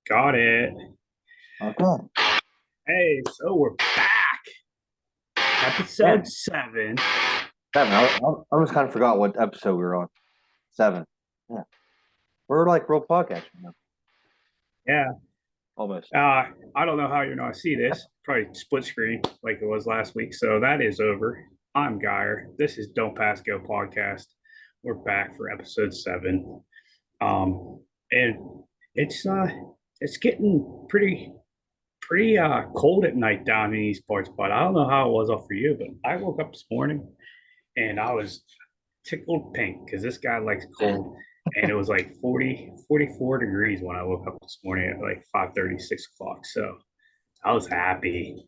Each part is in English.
Got it. Okay. Hey, so we're back. Yeah. Episode 7. Seven. I almost kind of forgot what episode we were on. Seven. Yeah. We're like real podcasting now. Yeah. Almost. I don't know how you're going to see this. Probably split screen like it was last week. So that is over. I'm Geyer. This is Don't Pass Go podcast. We're back for episode 7. And it's it's getting pretty cold at night down in these parts, but I don't know how it was up for you, but I woke up this morning and I was tickled pink because this guy likes cold. And it was like 44 degrees when I woke up this morning at like 5:30, 6 o'clock. So I was happy,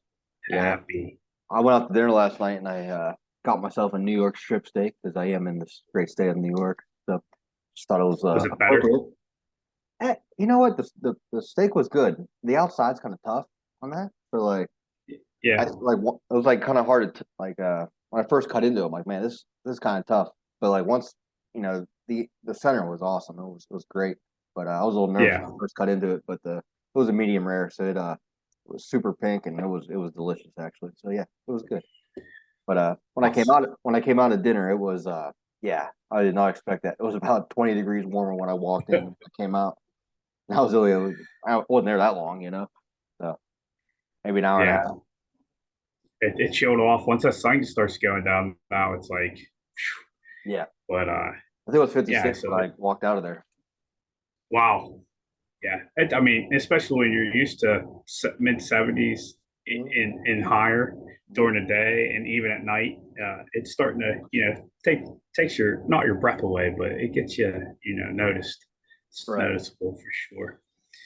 Yeah. happy. I went out to dinner last night and I got myself a New York strip steak because I am in this great state of New York. So just thought it was Was it better? appropriate. You know what? The steak was good. The outside's kind of tough on that. So like Yeah, it was like kind of hard to when I first cut into it, I'm like, man, this is kind of tough. But like once the center was awesome. It was great. But I was a little nervous yeah. when I first cut into it. But it was a medium rare, so it was super pink and it was delicious actually. So yeah, it was good. But Awesome. when I came out of dinner, it was yeah, I did not expect that. It was about 20 degrees warmer when I walked in and I came out. And I wasn't there that long, so maybe an hour and a Yeah, half. it showed off once that sun starts going down. Now it's like, Yeah, but I think it was yeah. 56 So when I walked out of there. wow, yeah. I mean, especially when you're used to mid 70s Mhm. in higher during the day and even at night, it's starting to takes your not your breath away, but it gets you noticed. It's Right. noticeable for sure.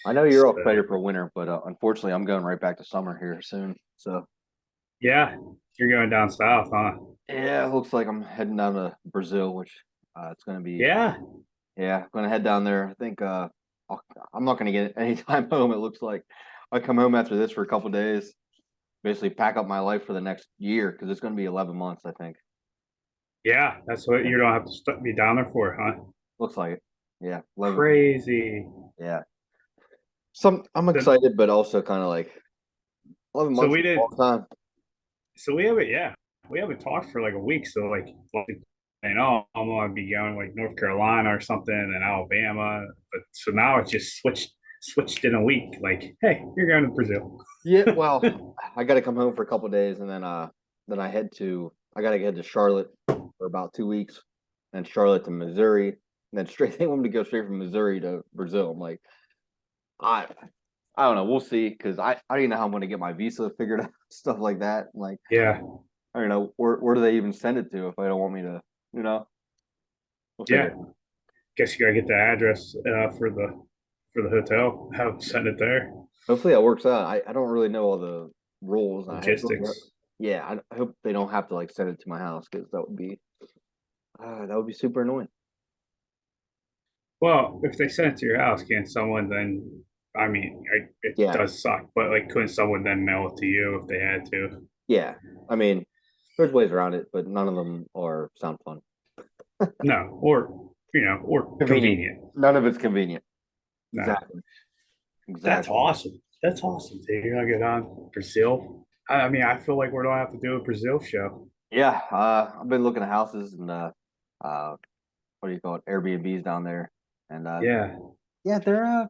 I know you're all So excited for winter, but unfortunately, I'm going right back to summer here soon. So yeah, you're going down south, huh? yeah, it looks like I'm heading down to Brazil, which it's going to be. Yeah, Yeah, I'm going to head down there. I think I'll, I'm not going to get any time home. It looks like I come home after this for a couple days, basically pack up my life for the next year because it's going to be 11 months, I think. yeah. That's what Yeah, you don't have to be down there for, huh? looks like it. Yeah, 11. Crazy. Yeah, I'm The, excited, but also kind of like 11 so months we is a did. long time. So we haven't. Yeah, we haven't talked for like a week. So saying, oh, I'm gonna be going like North Carolina or something and Alabama. But so now it just switched in a week. Like, hey, you're going to Brazil. Yeah, well, I got to come home for a couple days, and then I got to head to Charlotte for about 2 weeks, then Charlotte to Missouri, and then straight. They want me to go straight from Missouri to Brazil. I'm like, I I don't know. We'll see because I don't even know how I'm going to get my visa figured out, stuff like that. Like, Yeah, I don't know where do they even send it to if I don't want me to, you know, we'll yeah. figure. Guess you gotta get the address for the hotel. Have send it there. Hopefully that works out. I don't really know all the rules. I hope, Logistics. yeah, I hope they don't have to like send it to my house because that would be super annoying. Well, if they send it to your house, can't someone then? I mean, it Yeah, does suck, but like, couldn't someone then mail it to you if they had to? yeah. I mean, there's ways around it, but none of them are sound fun. No, or Convenient. convenient. None of it's convenient. No, Exactly. that's Exactly. awesome. That's awesome. Dude. You're gonna get on Brazil. I mean, I feel like we're gonna have to do a Brazil show. Yeah. I've been looking at houses and uh, what do you call it? Airbnbs down there, and Yeah, yeah, they're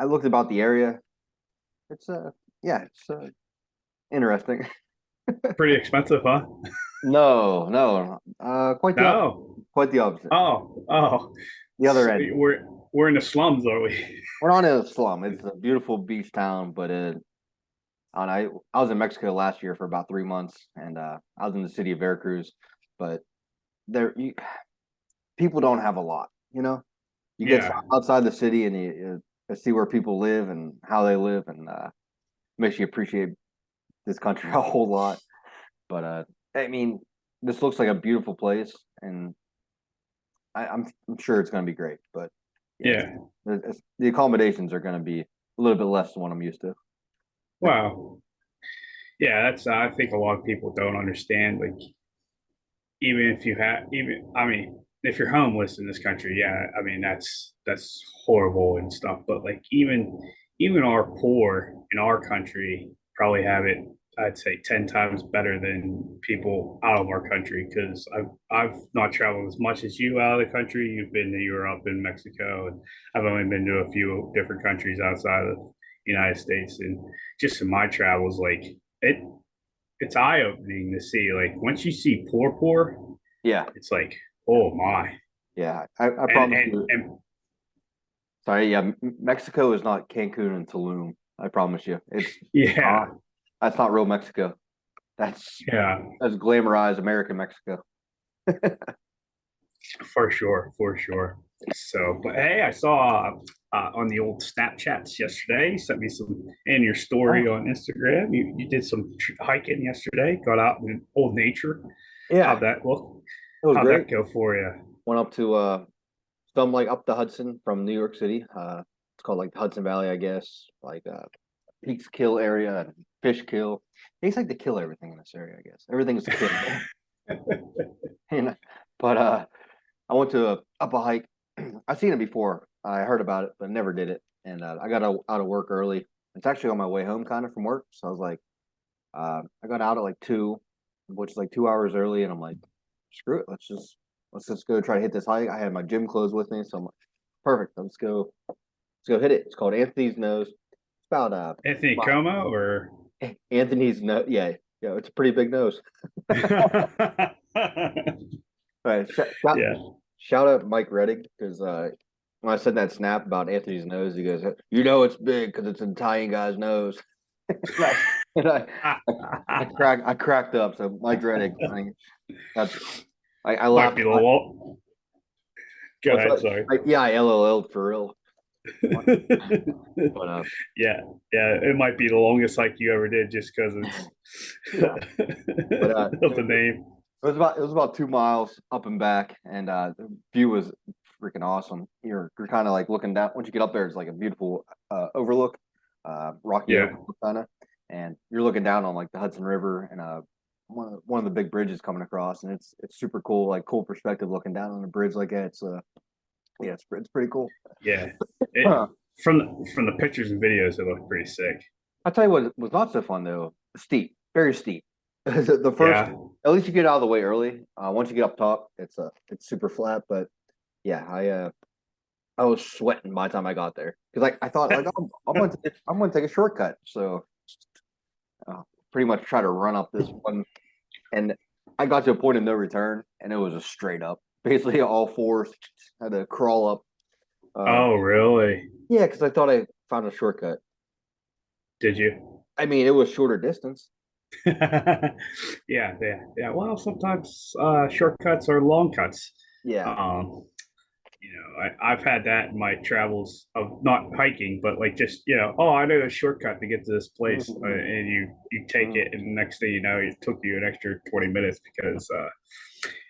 I looked about the area. It's yeah, it's interesting. pretty expensive, huh? No, no, No. quite the opposite. Oh. The other end. We're in the slums, are we? We're not in a slum. It's a beautiful beach town, but I was in Mexico last year for about 3 months, and I was in the city of Veracruz, but there people don't have a lot. You get Yeah, outside the city and you see where people live and how they live, and makes you appreciate this country a whole lot. But I mean, this looks like a beautiful place, and I'm sure it's going to be great. But yeah, yeah. the accommodations are going to be a little bit less than what I'm used to. Wow. Yeah, that's I think a lot of people don't understand. Like, even I mean, if you're homeless in this country, yeah, I mean that's horrible and stuff. But like even our poor in our country probably have it, I'd say 10 times better than people out of our country, because I've not traveled as much as you out of the country. You've been to Europe and Mexico, and I've only been to a few different countries outside of the United States. And just in my travels, like it it's eye opening to see, like once you see poor, Yeah, it's like, oh my. yeah. I And promise and you. and Sorry, yeah. Mexico is not Cancun and Tulum. I promise you, it's not. yeah, That's not real Mexico. That's yeah, that's glamorized American Mexico. for sure, for sure. So, but hey, I saw on the old Snapchats yesterday. You sent me some in your story Oh, on Instagram. You did some hiking yesterday. Got out in old nature. yeah, How'd that look? it was How'd great. that go for you? Went up to some like up the Hudson from New York City. It's called like the Hudson Valley, I guess. Like Peaks Kill area and Fish Kill. They like to kill everything in this area, I guess. Everything is killable. And, but I went to up a hike. I've seen it before. I heard about it, but never did it. And I got out of work early. It's actually on my way home, kind of from work. So I was like, I got out at like 2, which is like 2 hours early, and I'm like, screw it, let's just go try to hit this hike. I had my gym clothes with me, so I'm like, perfect. Let's go hit it. It's called Anthony's Nose. It's about Anthony Como or Anthony's nose. Yeah, yeah, it's a pretty big nose. All right, yeah. shout out Mike Reddick because when I said that snap about Anthony's nose, he goes, "You know it's big because it's an Italian guy's nose." and I, and I cracked up. So Mike Reddick, that's I Might laughed be at the wall. Go what's ahead, what sorry. yeah, I LOL'd for real. But Yeah, yeah, it might be the longest hike you ever did just because it's yeah, but of the name. it was about 2 miles up and back, and the view was freaking awesome. You're kind of like looking down. Once you get up there, it's like a beautiful overlook, rocky Yeah, overlook kind of, and you're looking down on like the Hudson River and one of the big bridges coming across, and it's super cool, like cool perspective looking down on a bridge like that. It's yeah, it's pretty cool. yeah. It from the pictures and videos, it looked pretty sick. I'll tell you what was not so fun though. Steep, very steep. The first, Yeah, at least you get out of the way early. Once you get up top, it's super flat. But yeah, I was sweating by the time I got there because like I thought like I'm going to take a shortcut. So pretty much try to run up this one, and I got to a point of no return, and it was a straight up, basically all fours. Had to crawl up. oh, really? Yeah, because I thought I found a shortcut. Did you? I mean, it was shorter distance. Yeah, yeah. Well, sometimes shortcuts are long cuts. Yeah. Um, I've had that in my travels of not hiking, but like just, oh, I know a shortcut to get to this place, Mhm, and you take mhm. it, and the next thing you know, it took you an extra 20 minutes because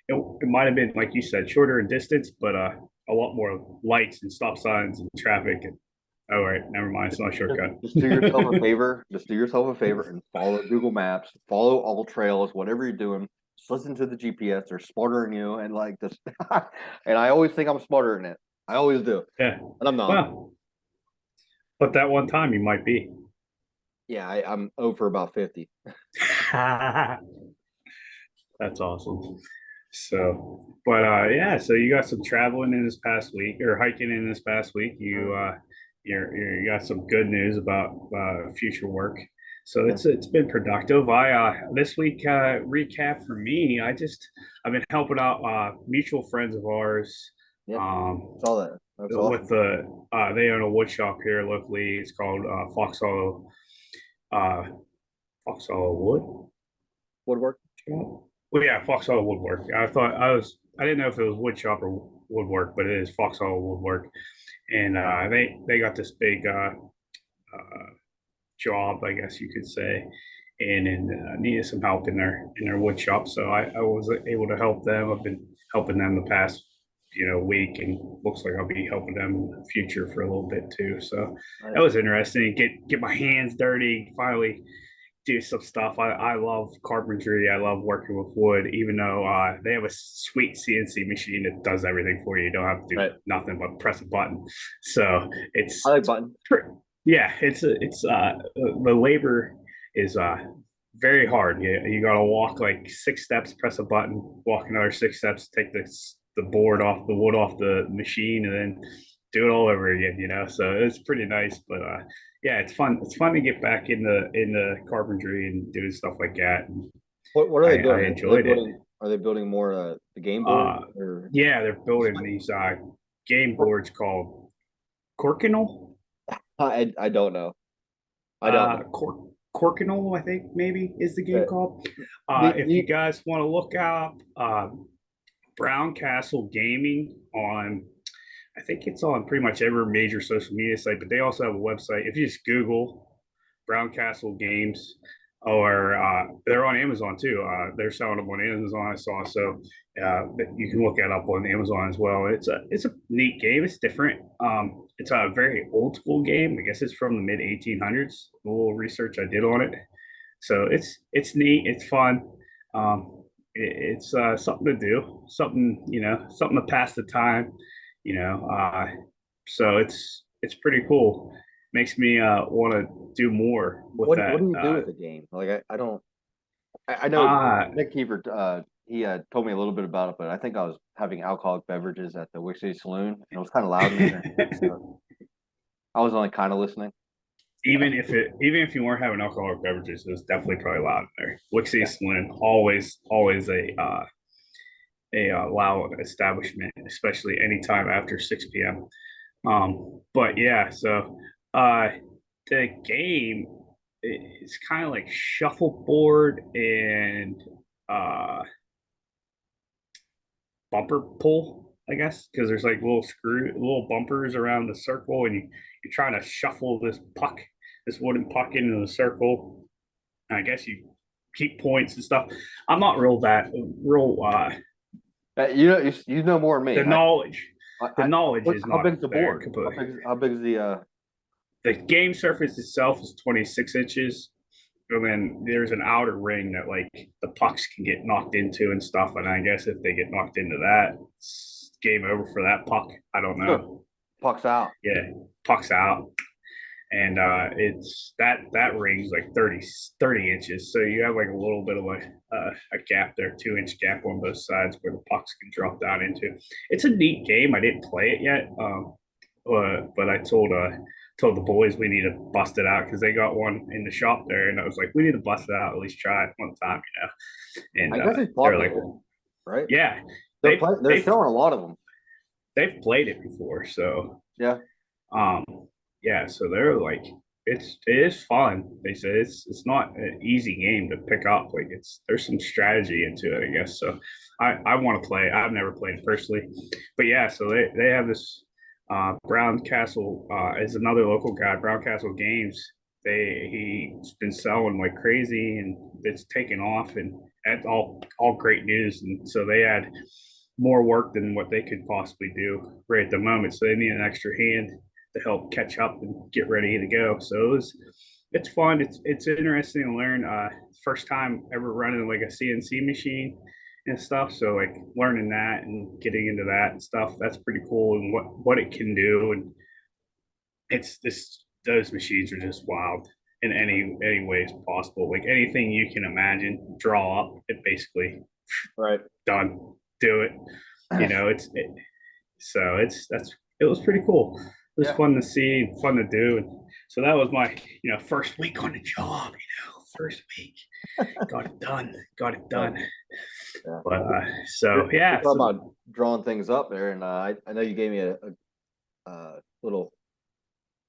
it might have been, like you said, shorter in distance, but a lot more lights and stop signs and traffic. And all right, never mind, it's not a Just, shortcut. just do yourself a favor. Just do yourself a favor and follow Google Maps. Follow all trails, whatever you're doing. Just listen to the GPS. They're smarter than you, and like this. And I always think I'm smarter than it. I always do, Yeah, and I'm not. well, but that one time you might be. Yeah, I'm over about 50. That's awesome. So, but yeah, so you got some traveling in this past week or hiking in this past week. You got some good news about future work. So Yeah, it's been productive. I this week recap for me. I've been helping out mutual friends of ours. yeah. Um, Saw that. That's with awesome. they own a wood shop here locally. It's called uh, Fox Hollow Wood. Woodwork. Well, yeah, Foxhole Woodwork. I didn't know if it was wood shop or woodwork, but it is Foxhole Woodwork, and they got this big job, I guess you could say, and needed some help in their wood shop. So I was able to help them. I've been helping them the past week, and looks like I'll be helping them in the future for a little bit too. So that Nice. was interesting. Get my hands dirty. Finally do some stuff. I love carpentry. I love working with wood, even though they have a sweet CNC machine that does everything for you. You don't have to do Right. nothing but press a button. So I it's like button. Yeah, it's the labor is very hard. You got to walk like 6 steps, press a button, walk another 6 steps, take the board off the wood off the machine, and then do it all over again. So it's pretty nice. But yeah, it's fun. It's fun to get back in the carpentry and doing stuff like that. And What are they I building? enjoyed it. Are they building more the game board Uh, or yeah, they're building these game boards called Corkinal. I don't know. I don't know. Corkinal, I think maybe is the game But called. If you the guys want to look up Brown Castle Gaming on, I think it's on pretty much every major social media site, but they also have a website. If you just Google Brown Castle Games, or they're on Amazon too. They're selling them on Amazon. I saw so you can look that up on Amazon as well. It's a neat game. It's different. It's a very old school game. I guess it's from the mid 1800s. A little research I did on it, so it's neat. It's fun. It's something to do, something to pass the time. You know, so it's pretty cool. Makes me want to do more with what that. do you do with the game? Like I don't I know Uh, Nick Kiefer he told me a little bit about it, but I think I was having alcoholic beverages at the Wick City Saloon and it was kind of loud in there. So I was only kind of listening. even if you weren't having alcoholic beverages, it was definitely probably loud in there. Wixie Yeah. Saloon always a loud establishment, especially anytime after 6 p.m. But yeah, so uh, the game is kind of like shuffleboard and uh, bumper pull, I guess, because there's like little bumpers around the circle, and you're trying to shuffle this wooden puck into the circle. And I guess you keep points and stuff. I'm not real. You know more than me. The knowledge, the I knowledge is how not big's the there board? completely. How big is The game surface itself is 26 inches, and then there's an outer ring that like the pucks can get knocked into and stuff. And I guess if they get knocked into that, it's game over for that puck. I don't know. puck's out? Yeah, puck's out, and it's that ring's like 30 inches, so you have like a little bit of a gap there, 2 inch gap on both sides where the pucks can drop down into. It's a neat game. I didn't play it yet, but I told the boys we need to bust it out because they got one in the shop there, and I was like, we need to bust it out, at least try it one time, I And guess it's they're like, popular, right? yeah, They're they've selling a lot of them. they've played it before, so Yeah. um, yeah, so they're like, it is fun. They say it's not an easy game to pick up. Like there's some strategy into it, I guess. So I want to play. I've never played it personally, but yeah. So they have this Brown Castle is another local guy. Brown Castle Games. He's been selling like crazy, and it's taken off, and that's all great news. And so they had more work than what they could possibly do right at the moment. So they need an extra hand to help catch up and get ready to go. So it's fun. It's interesting to learn. First time ever running like a CNC machine and stuff. So like learning that and getting into that and stuff. That's pretty cool, and what it can do. And it's this those machines are just wild in any ways possible. Like anything you can imagine, draw up, it basically Right. done. Do it. So it was pretty cool. It was Yeah. fun to see, fun to do. And so that was my first week on the job. First week, got it done, got it Yeah. done. Yeah. But so You're yeah, talking so about drawing things up there, and I know you gave me a little.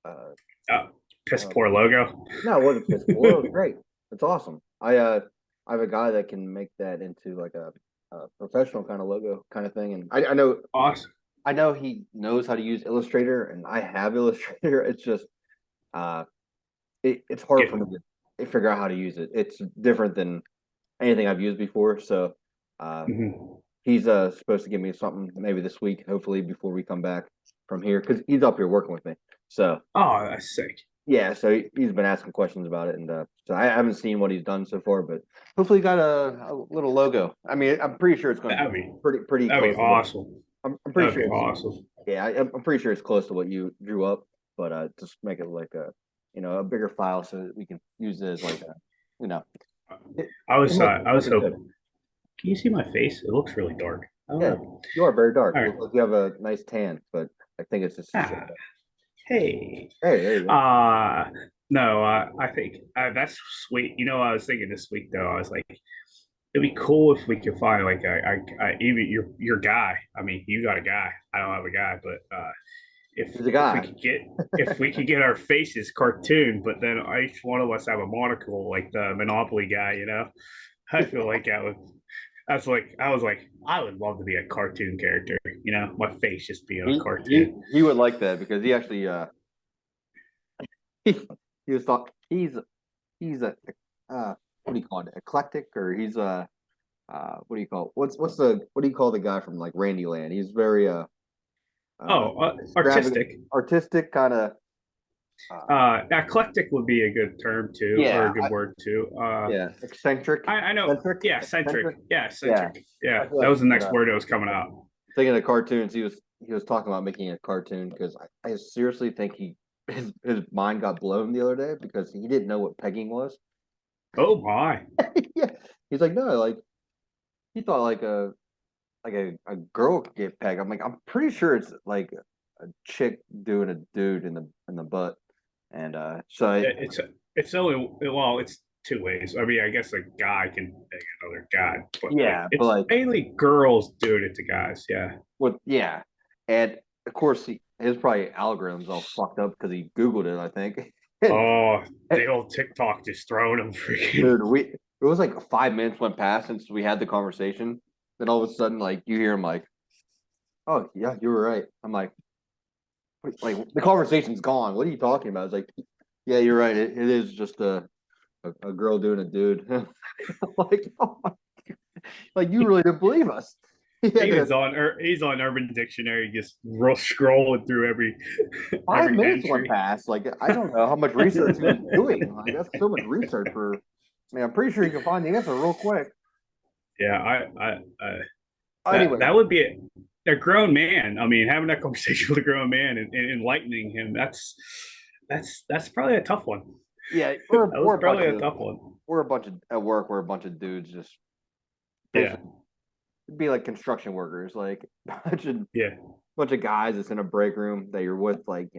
Uh, uh, piss uh, poor logo. no, it wasn't physical. Well, it was great. It's awesome. I have a guy that can make that into like a professional kind of logo kind of thing, and Awesome. I know he knows how to use Illustrator, and I have Illustrator. It's just uh, it's hard Get, for me to figure out how to use it. It's different than anything I've used before. So uh, mhm. he's supposed to give me something maybe this week, hopefully before we come back from here, because he's up here working with me. So Oh, that's sick. yeah, so he's been asking questions about it, and so I haven't seen what he's done so far, but hopefully he got a little logo. I mean, I'm pretty sure it's going to That'd be be pretty that'd be close to what awesome. I'm pretty That'd be sure it's awesome. yeah, I'm pretty sure it's close to what you drew up, but just make it like a bigger file so that we can use it as like a, you know, it, I was looking good. hoping. Can you see my face? It looks really dark. I don't Yeah, know. you are very dark. All You right. look like you have a nice tan, but I think it's just a Ah, shade. hey. Hey, there you go. Uh no, I think that's sweet. You know, I was thinking this week though. I was like, it'd be cool if we could find like even your guy. I mean, you got a guy. I don't have a guy, but He's a if we guy. could get our faces cartoon, but then each one of us have a monocle like the Monopoly guy. You know, I feel like that would. I was like, I would love to be a cartoon character. You know, my face just being a cartoon. He would like that because he actually he, he was thought he's a what do you call it, eclectic, or he's a what do you call what do you call the guy from like Randyland? He's very Oh, extravagant, artistic. artistic kind of Eclectic would be a good term too, or yeah a good word too. yeah, eccentric, I know. Yeah, centric. eccentric. Yeah, Yeah, centric. I Yeah, feel that like was he's the kind next of word that was coming out. thinking of cartoons. He was talking about making a cartoon because I seriously think his mind got blown the other day because he didn't know what pegging was. Oh my! Yeah, he's like, no, like he thought a girl could get pegged. I'm like, I'm pretty sure it's like a chick doing a dude in the butt, and It's it's only well, it's two ways. I mean, I guess a guy can pick another guy, but like yeah, but it's like mainly girls doing it to guys. Yeah. yeah, and of course his probably algorithms all fucked up because he Googled it, I think. and, Oh, and the old TikTok just throwing them freaking. dude, it was like 5 minutes went past since we had the conversation. Then all of a sudden, like you hear him like, "Oh yeah, you were right." I'm like, "Wait, like the conversation's gone. What are you talking about?" It's like, "Yeah, you're right. It is just a girl doing a dude." like, oh my, like you really didn't believe us. He had to, He's on Urban Dictionary, just scrolling through every five every minutes went entry. past. Like I don't know how much research he was doing. Like that's so much research for. I mean, I'm pretty sure you can find the answer real quick. Yeah, Anyway, that would be a grown man. I mean, having that conversation with a grown man and enlightening him, that's probably a tough one. yeah, That was probably a tough one. we're a bunch of at work. We're a bunch of dudes just Yeah, basically be like construction workers, like yeah, bunch of guys that's in a break room that you're with, like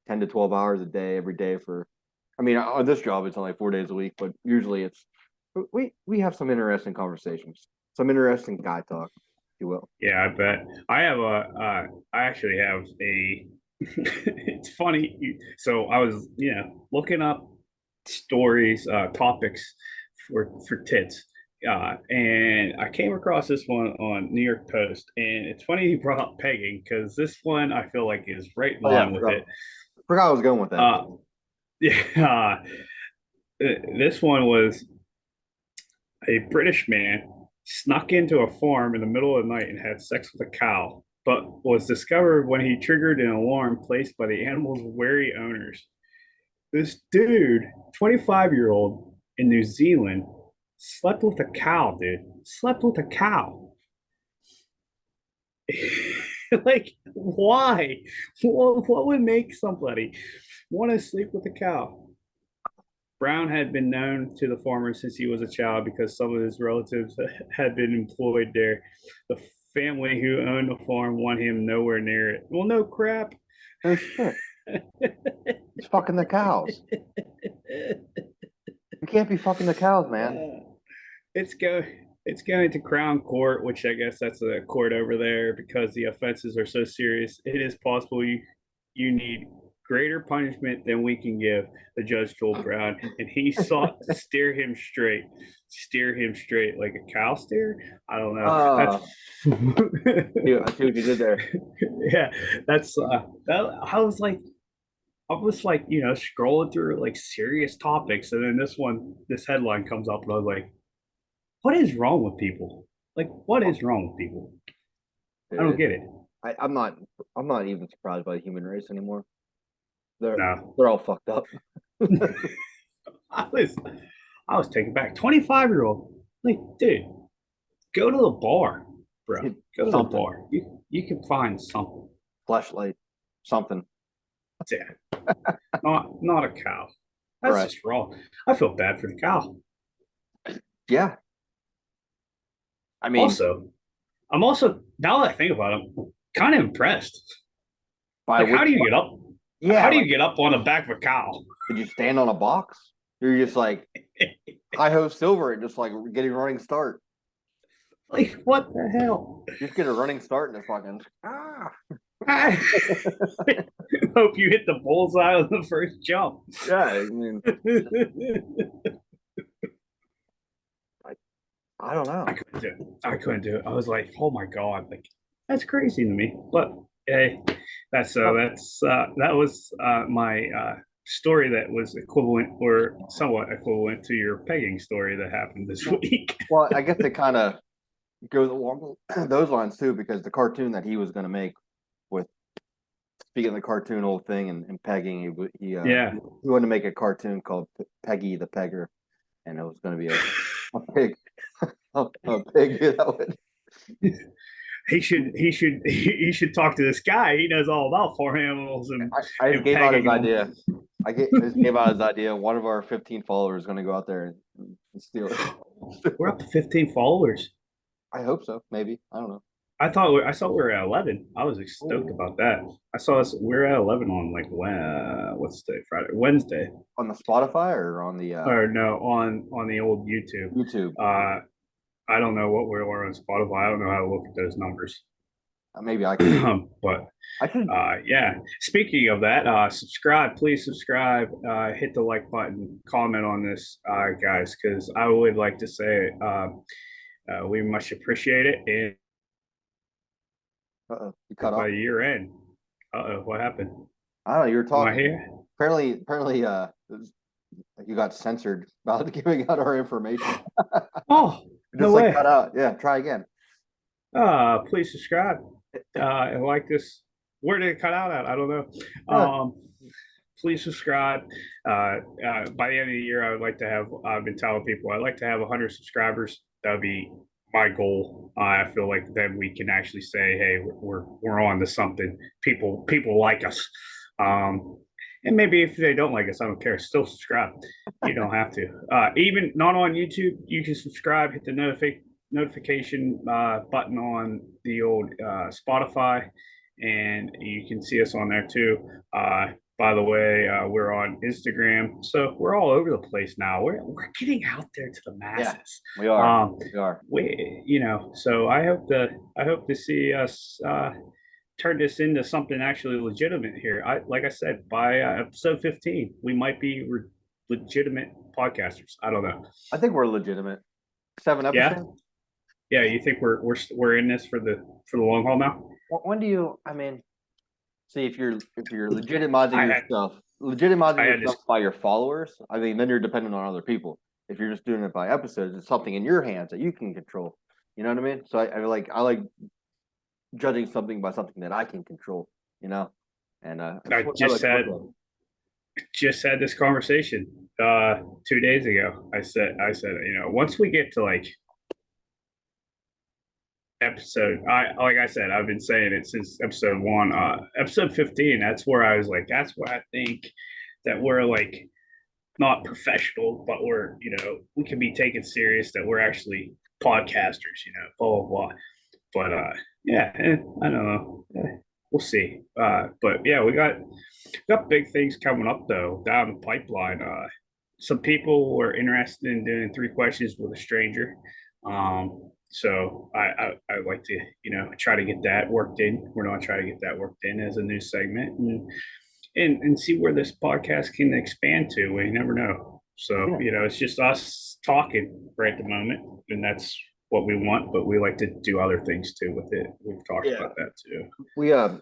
10 to 12 hours a day every day for. I mean, on this job it's only 4 days a week, but usually it's we have some interesting conversations, some interesting guy talk, if you will. yeah. I bet I have I actually have a. It's funny. So I was looking up stories, topics for tits. And I came across this one on New York Post, and it's funny you brought up pegging because this one I feel like is right in Oh yeah, line with it. forgot I was going with that. Uh, yeah, this one was a British man snuck into a farm in the middle of the night and had sex with a cow, but was discovered when he triggered an alarm placed by the animal's wary owners. This dude, 25-year-old in New Zealand, slept with a cow, dude. Slept with a cow. Like, why? What would make somebody want to sleep with a cow? Brown had been known to the farmer since he was a child because some of his relatives had been employed there. The family who owned the farm want him nowhere near it. Well, no crap. No shit, he's fucking the cows. You can't be fucking the cows, man. It's go it's going to Crown Court, which I guess that's a court over there because the offenses are so serious. It is possible you need greater punishment than we can give, the judge told Brown, and he sought to steer him straight like a cow steer. I don't know. That's Oh, I see what you did there. yeah. That's I was like scrolling through like serious topics, and then this headline comes up, and I was like, what is wrong with people? Like, what is wrong with people? I don't Dude, get it. I'm not. I'm not even surprised by the human race anymore. No, They're all fucked up. I was I was taken back. 25-year-old, like, dude, go to the bar, bro. Go to the Something, bar. You can find something. flashlight, something. Yeah, not a cow. That's Right. just wrong. I feel bad for the cow. Yeah. I mean, Also, I'm also now that I think about it, I'm kind of impressed. by Like, which, how do you get up? yeah, How do like, you get up on the back of a cow? did you stand on a box? You're just like hi ho silver and just like getting a running start. Like, what the hell? You just get a running start and it's fucking ah. I hope you hit the bullseye on the first jump. Yeah, I mean, I don't know. I couldn't do it. I couldn't do it. I was like, oh my god, like that's crazy to me. But hey, that was my story that was equivalent or somewhat equivalent to your pegging story that happened this week. Well, I guess it kind of goes along those lines too, because the cartoon that he was going to make with speaking of the cartoon whole thing and pegging, Yeah. he wanted to make a cartoon called Peggy the Pegger, and it was going to be a pig, a pig that would. He should talk to this guy. He knows all about farm animals I just and gave out his pegging them. idea. I just gave out his idea. One of our 15 followers is going to go out there and steal it. We're up to 15 followers. I hope so. Maybe I don't know. I saw we were at 11. I was stoked about that. I saw us. We're at 11 on like what's today? Friday, Wednesday, On the Spotify or on the or no, on the old YouTube. YouTube. I don't know what we were on Spotify. I don't know how to look at those numbers. Maybe I can. But I should. yeah. Speaking of that, subscribe. Please subscribe. Hit the like button. Comment on this, guys, because I would like to say we much appreciate it. And You cut off. by year end, what happened? I don't know. You were Am I talking. here? Apparently, you got censored about giving out our information. Oh, Just no like way. cut out. Yeah, try again. Please subscribe. And like this. Where did it cut out at? I don't know. Huh. Please subscribe. By the end of the year, I would like to have. I've been telling people I'd like to have 100 subscribers. That would be my goal. I feel like then we can actually say, "Hey, we're on to something." People like us. And maybe if they don't like us, I don't care. Still subscribe. You don't have to. Even not on YouTube, you can subscribe. Hit the notification button on the old Spotify, and you can see us on there too. By the way, we're on Instagram, so we're all over the place now. We're getting out there to the masses. Yeah, we are. We are. So I hope to see us turn this into something actually legitimate here. Like I said, by episode 15, we might be legitimate podcasters. I don't know. I think we're legitimate. 7 episodes. Yeah. You think we're in this for the long haul now? When do you? I mean, see if you're legitimizing yourself by your followers. I mean, then you're dependent on other people. If you're just doing it by episodes, it's something in your hands that you can control. You know what I mean? So I like judging something by something that I can control. You know, and I just had this conversation 2 days ago. I said once we get to like episode, like I said, I've been saying it since episode 1. Episode 15, that's where I was like, that's where I think that we're like not professional, but we're, we can be taken serious, that we're actually podcasters, blah blah blah. But yeah, I don't know. We'll see. But yeah, we got big things coming up though down the pipeline. Some people were interested in doing 3 questions with a stranger. So I like to try to get that worked in. We're going to try to get that worked in as a new segment and see where this podcast can expand to. We never know. So it's just us talking right at the moment, and that's what we want. But we like to do other things too with it. We've talked about that too.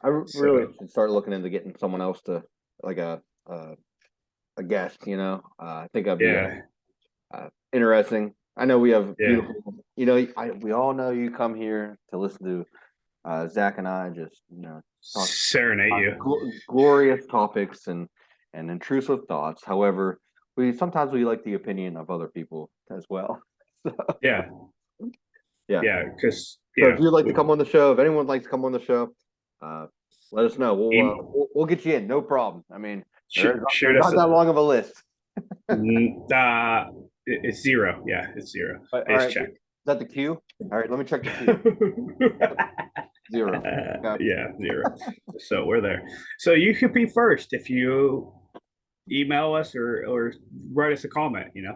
I really should start looking into getting someone else to like a guest. I think I'd be interesting. I know we have beautiful. We all know you come here to listen to Zach and I just talk serenade you glorious topics and intrusive thoughts. However, we sometimes like the opinion of other people as well. So, yeah. Because if you'd like to come on the show, if anyone would like to come on the show, let us know. We'll get you in, no problem. I mean, there's not that long of a list. It's zero. Yeah, it's zero. All I just right, is checked. that the queue? All right, let me check the queue. Zero. Okay. Yeah, zero. So we're there. So you could be first if you email us or write us a comment, Yeah,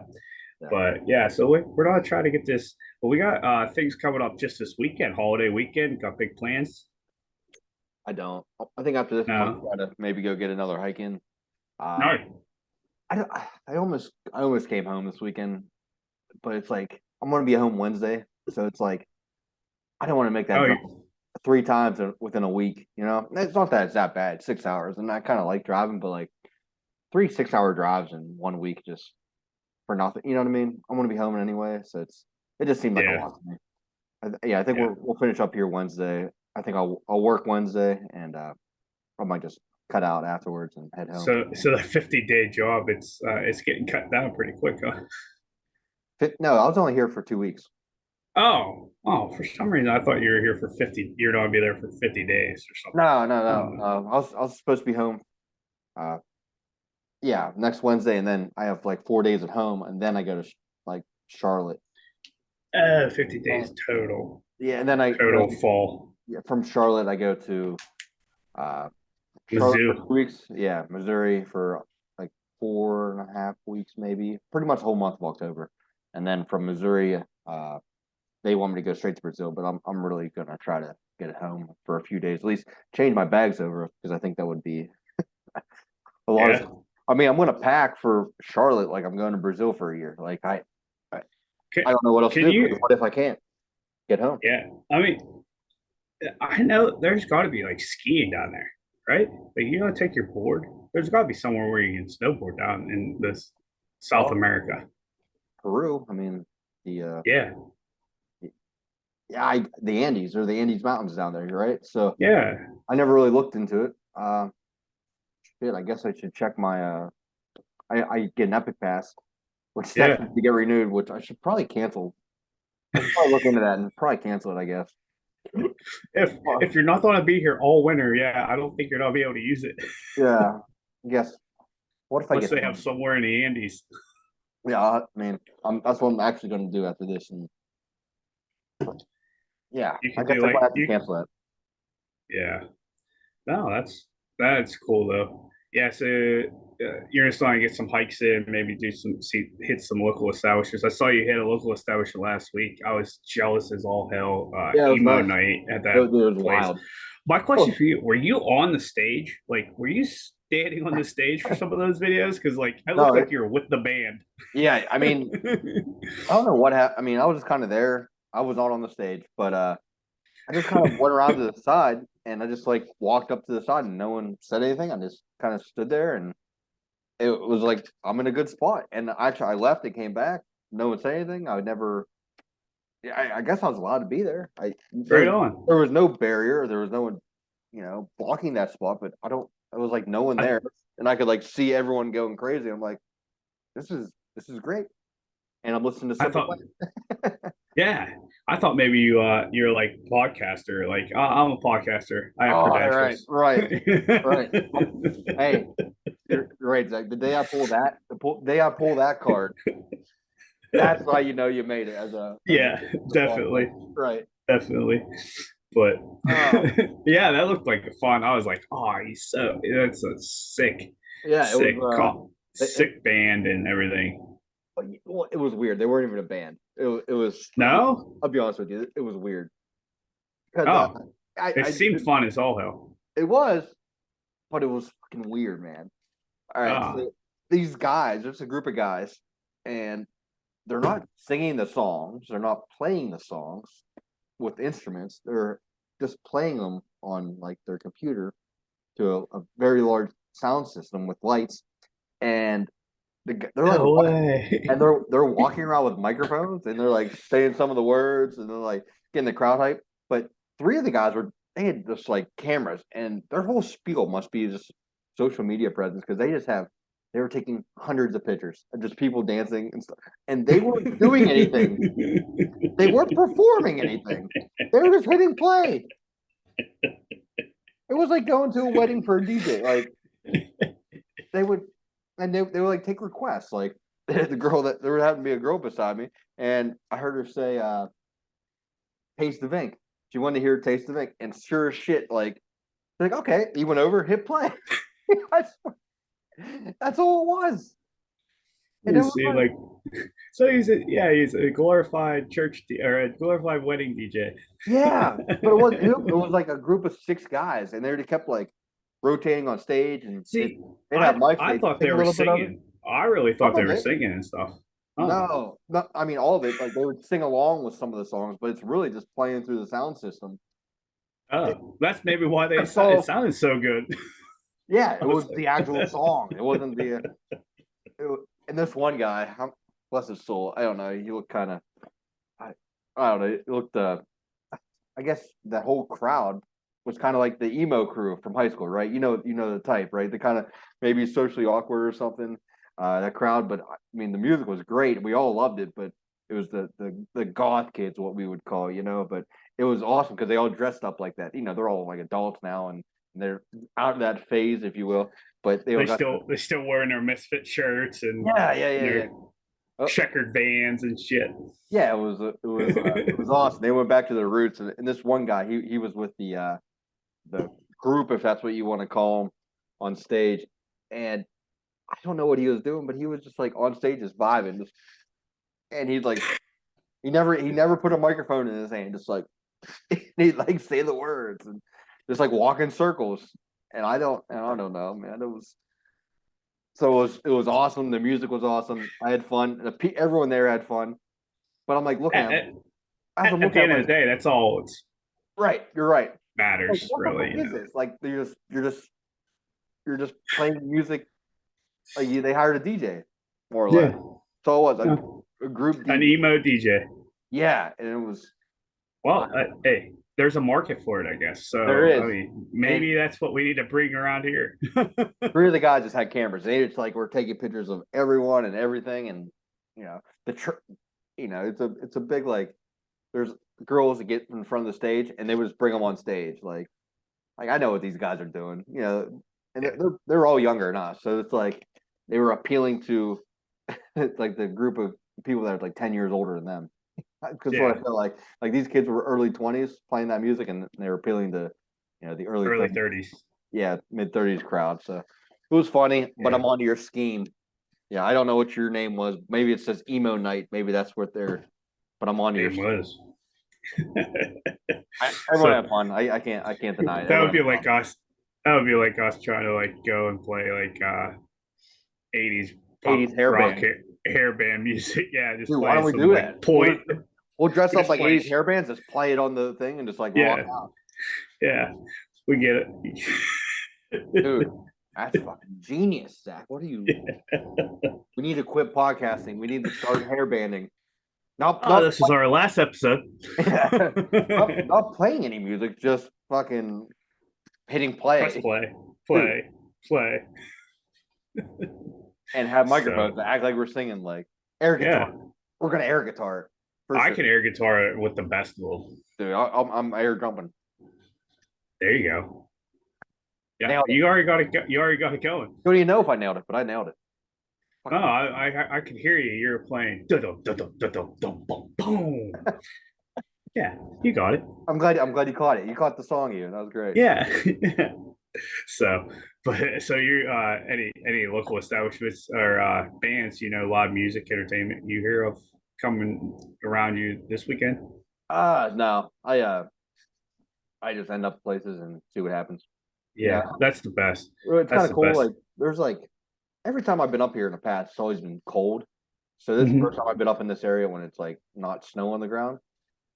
But yeah, so we're gonna try to get this. But we got things coming up just this weekend, holiday weekend. Got big plans. I don't. I think after this, I'm No, gonna try to maybe go get another hike in. Uh, no. I don't, I almost came home this weekend, but it's like I'm gonna be home Wednesday, so it's like I don't want to make that Oh, drive three times within a week. You know, it's not that it's that bad, 6 hours, and I kind of like driving, but like three 6 hour drives in 1 week just for nothing. You know what I mean? I'm gonna be home anyway, so it just seemed like a yeah, lot to me. Yeah, I think yeah. we'll finish up here Wednesday. I think I'll work Wednesday, and I might just cut out afterwards and head home. So the 50-day job, it's getting cut down pretty quick, huh? No, I was only here for 2 weeks. Oh, for some reason I thought you were here for 50. You're gonna be there for 50 days or No, no, no. something. I was supposed to be home. Uh, yeah, next Wednesday, and then I have like 4 days at home, and then I go to like Charlotte. 50 And days total, yeah, and then total fall. yeah, from Charlotte I go to uh Charlotte for Mizzou. 2 weeks. Yeah, Missouri for like 4.5 weeks, maybe. Pretty much the whole month of October. And then from Missouri, they want me to go straight to Brazil, but I'm really gonna try to get home for a few days, at least change my bags over because I think that would be a lot of. Yeah. I mean, I'm gonna pack for Charlotte like I'm going to Brazil for a year. Like I, Can, I don't know what else to can do because you? what if I can't get home? Yeah. I mean, I know there's got to be like skiing down there, right? Like you don't take your board. There's got to be somewhere where you can snowboard down in this South Oh, America. Peru. I mean, the Yeah. yeah, the Andes or the Andes Mountains down there, right? So Yeah. I never really looked into it. Shit, I guess I should check my I get an Epic Pass, which is Yeah. actually to get renewed, which I should probably cancel. I should probably look into that and probably cancel it, I guess. If you're not going to be here all winter, yeah, I don't think you're going to be able to use it Yeah, I guess. What if I unless get they have home? somewhere in the Andes. Yeah, I mean, that's what I'm actually going to do after this. And yeah, You I could guess do I might like have to you. cancel that. Yeah. No, that's cool though. Yeah, so you're just trying to get some hikes in, maybe hit some local establishments. I saw you hit a local establishment last week. I was jealous as all hell. Yeah, it was Emo nice. Night at that It was place. wild. My question Oh, for you: were you on the stage? Like, were you standing on the stage for some of those videos? Because like, I looked no, like you were with the band. yeah, I mean, I don't know what happened. I mean, I was just kind of there. I was not on the stage, but I just kind of went around to the side and I just like walked up to the side and no one said anything. I just kind of stood there and it was like I'm in a good spot. And actually, I left and came back. No one said anything. I would never. Yeah, I guess I was allowed to be there. Right on. There was no barrier. There was no one, blocking that spot. But I don't. It was like no one I there, and I could like see everyone going crazy. I'm like, this is great. And I'm listening to I Simple thought Plan. Yeah, I thought maybe you're like podcaster. Like I'm a podcaster. I Oh, have all right, credentials. right, right. Hey, you're right, Zach. The day I pull that card, that's why you know you made it Yeah, as a podcast. definitely, Right. definitely. But Oh, yeah, that looked like fun. I was like, oh, that's a yeah. It was. It, sick band and everything. well, it was weird. They weren't even a band. It was. No, I'll be honest with you. It was weird because oh, it I seemed fun as all hell. it was, but it was fucking weird, man. All right, Ah, so these guys, there's a group of guys, and they're not singing the songs. They're not playing the songs with instruments. They're just playing them on like their computer to a very large sound system with lights, and they're like no walking, way. and they're walking around with microphones, and they're like saying some of the words, and they're like getting the crowd hype. But three of the guys they had just like cameras, and their whole spiel must be just social media presence because they were taking hundreds of pictures of just people dancing and stuff, and they weren't doing anything. They weren't performing anything. They were just hitting play. It was like going to a wedding for a DJ. Like they would. and they would like take requests. Like the girl that there happened to be a girl beside me, and I heard her say, "Taste of Ink." She wanted to hear "Taste of Ink," and sure as shit, like okay, he went over, hit play. that's, that's all it was, and You it was see, like, like, so he's a glorified or a glorified wedding DJ. yeah, but it was like a group of 6 guys, and they kept like rotating on stage, and See, they'd have mics, I they'd thought sing they a were little bit of it. singing. I really thought Some they of were it, singing and stuff. Oh, no, not, I mean all of it. Like they would sing along with some of the songs, but it's really just playing through the sound system. It, oh, that's maybe why I it saw, sounded so good. yeah, it I was was the actual like, song. It wasn't and this one guy, bless his soul, I don't know. He looked kind of, I, I don't know. It looked, I guess that whole crowd was kind of like the emo crew from high school, right? You know the type, right? The kind of maybe socially awkward or something. That crowd, but I mean, the music was great. We all loved it, but it was the goth kids, what we would call, But it was awesome because they all dressed up like that. They're all like adults now, and they're out of that phase, if you will. But they all got they still wearing their misfit shirts and yeah, yeah, yeah, yeah. their Oh, checkered vans and shit. yeah, it was awesome. They went back to their roots, and this one guy, he was with the group, if that's what you want to call him, on stage, and I don't know what he was doing, but he was just like on stage, just vibing, and he'd like he never put a microphone in his hand, just like he'd like say the words and just like walk in circles, and I don't know, man. It was awesome. The music was awesome. I had fun. Everyone there had fun, but I'm like looking At, at him at, as I'm at looking the at end him, of the day, that's all it right, you're right. Like, matters, what the really. fuck is this? Like you're just playing music. Like they hired a DJ, more or less. Yeah. So it was Yeah. a group An DJ. emo DJ. Yeah, and it was. Well, hey, there's a market for it, I guess. There So, I is, mean, and maybe that's what we need to bring around here. 3 of the guys just had cameras. They just like were taking pictures of everyone and everything, and the it's a big like. There's girls that get in front of the stage, and they would just bring them on stage. Like I know what these guys are doing, and Yeah. they're all younger than us, so it's like they were appealing to like the group of people that are like 10 years older than them. Because what Yeah. I felt like these kids were early 20s playing that music, and they were appealing to the early Early 30s, 30s. yeah, mid 30s crowd. So it was funny, but Yeah. I'm onto your scheme. Yeah, I don't know what your name was. Maybe it says Emo Night. Maybe that's what they're. But I'm onto your It scheme. was. Everyone So had fun. I can't deny it. that would Everyone be had fun. like us. That would be like us trying to like go and play like 80s pop 80s hair rock band. hair band music. Yeah, just Dude, why don't playing we some do that? like point. We'll dress We up just like play. 80s hair bands, just play it on the thing and just like rock Yeah, out. yeah, we get Dude, it. that's fucking genius, Zach. What are you? Yeah. We need to quit podcasting. We need to start hair banding. Not Oh, not this is our last episode. not playing any music, just fucking hitting Press play. play, Dude, play, play. and have microphones So that act like we're singing like air guitar. yeah, We're gonna air guitar for I sure. can air guitar with the best of them. Dude, I'm air jumping. There you go. Yeah, Nailed it. you already got it. You already got it going. Don't even know if I nailed it, but I nailed it. Oh, Fucking I can hear you. You're playing. Dum, dum, dum, dum, dum, dum, boom, boom. Yeah, you got it. I'm glad you caught it. You caught the song even. That was great. Yeah. So, but so you any local establishments or bands, live music entertainment you hear of coming around you this weekend? No. I just end up places and see what happens. Yeah. Yeah, that's the best. Well, it's kind That's of the cool. best. Like there's like every time I've been up here in the past, it's always been cold. So this is the first Hmm. time I've been up in this area when it's like not snow on the ground.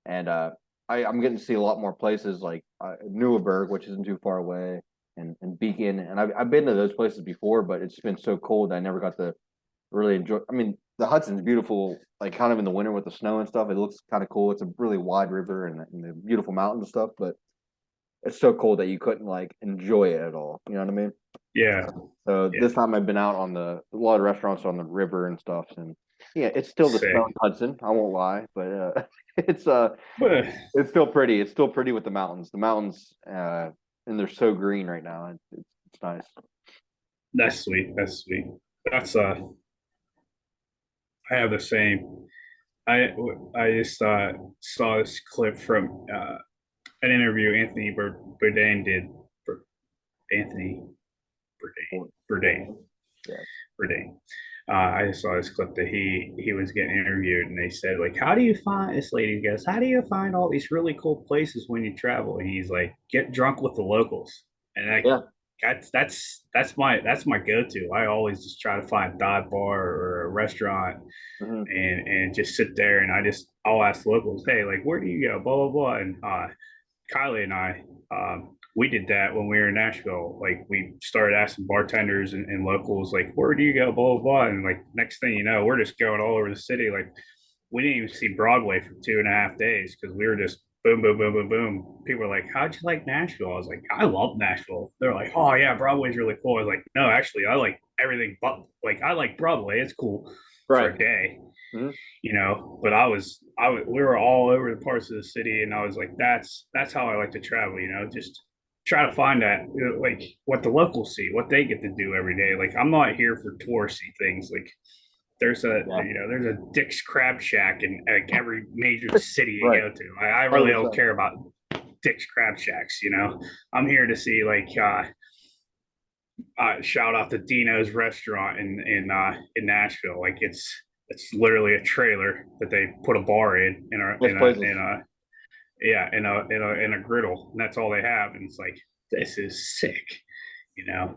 And I'm getting to see a lot more places like Newark, which isn't too far away, and Beacon. And I've been to those places before, but it's been so cold that I never got to really enjoy. I mean, the Hudson's beautiful, like kind of in the winter with the snow and stuff. It looks kind of cool. It's a really wide river and the beautiful mountains and stuff, but it's so cold that you couldn't like enjoy it at all. You know what I mean? Yeah, So yeah, this time I've been out on a lot of restaurants on the river and stuff, and yeah, it's still the snow sick. in Hudson. I won't lie, but it's But it's still pretty. It's still pretty with the mountains. The mountains, and they're so green right now. It's nice. that's sweet. That's sweet. that's I have the same. I just saw this clip from an interview Anthony Bourdain did. Anthony Bourdain. Yeah. Bourdain. I just saw this clip that he was getting interviewed, and they said like, "How do you find this lady?" Goes, "How do you find all these really cool places when you travel?" And he's like, "Get drunk with the locals." And Yeah. that's my go-to. I always just try to find a dive bar or a restaurant Hmm. and just sit there, and I'll ask the locals, "Hey, like, where do you go?" Blah blah blah. And Kylie and I, we did that when we were in Nashville. Like, we started asking bartenders and locals, like, where do you go? Blah, blah, blah. And like, next thing you know, we're just going all over the city. Like, we didn't even see Broadway for 2.5 days because we were just boom, boom, boom, boom, boom. People were like, "How'd you like Nashville?" I was like, "I love Nashville." They're like, "Oh, yeah, Broadway's really cool." I was like, "No, actually, I like everything but, like, I like Broadway. It's cool for Right. a day." Hmm. But we were all over the parts of the city, and I was like, that's how I like to travel, just try to find that, like, what the locals see, what they get to do every day. Like, I'm not here for touristy things. Like, Yeah. there's a Dick's Crab Shack in like every major city you Right. go to. I really don't 100%. care about Dick's Crab Shacks. I'm here to see, like, shout out to Dino's restaurant in Nashville. Like, it's literally a trailer that they put a bar Most places. in a yeah in a griddle, and that's all they have. And it's like, this is sick,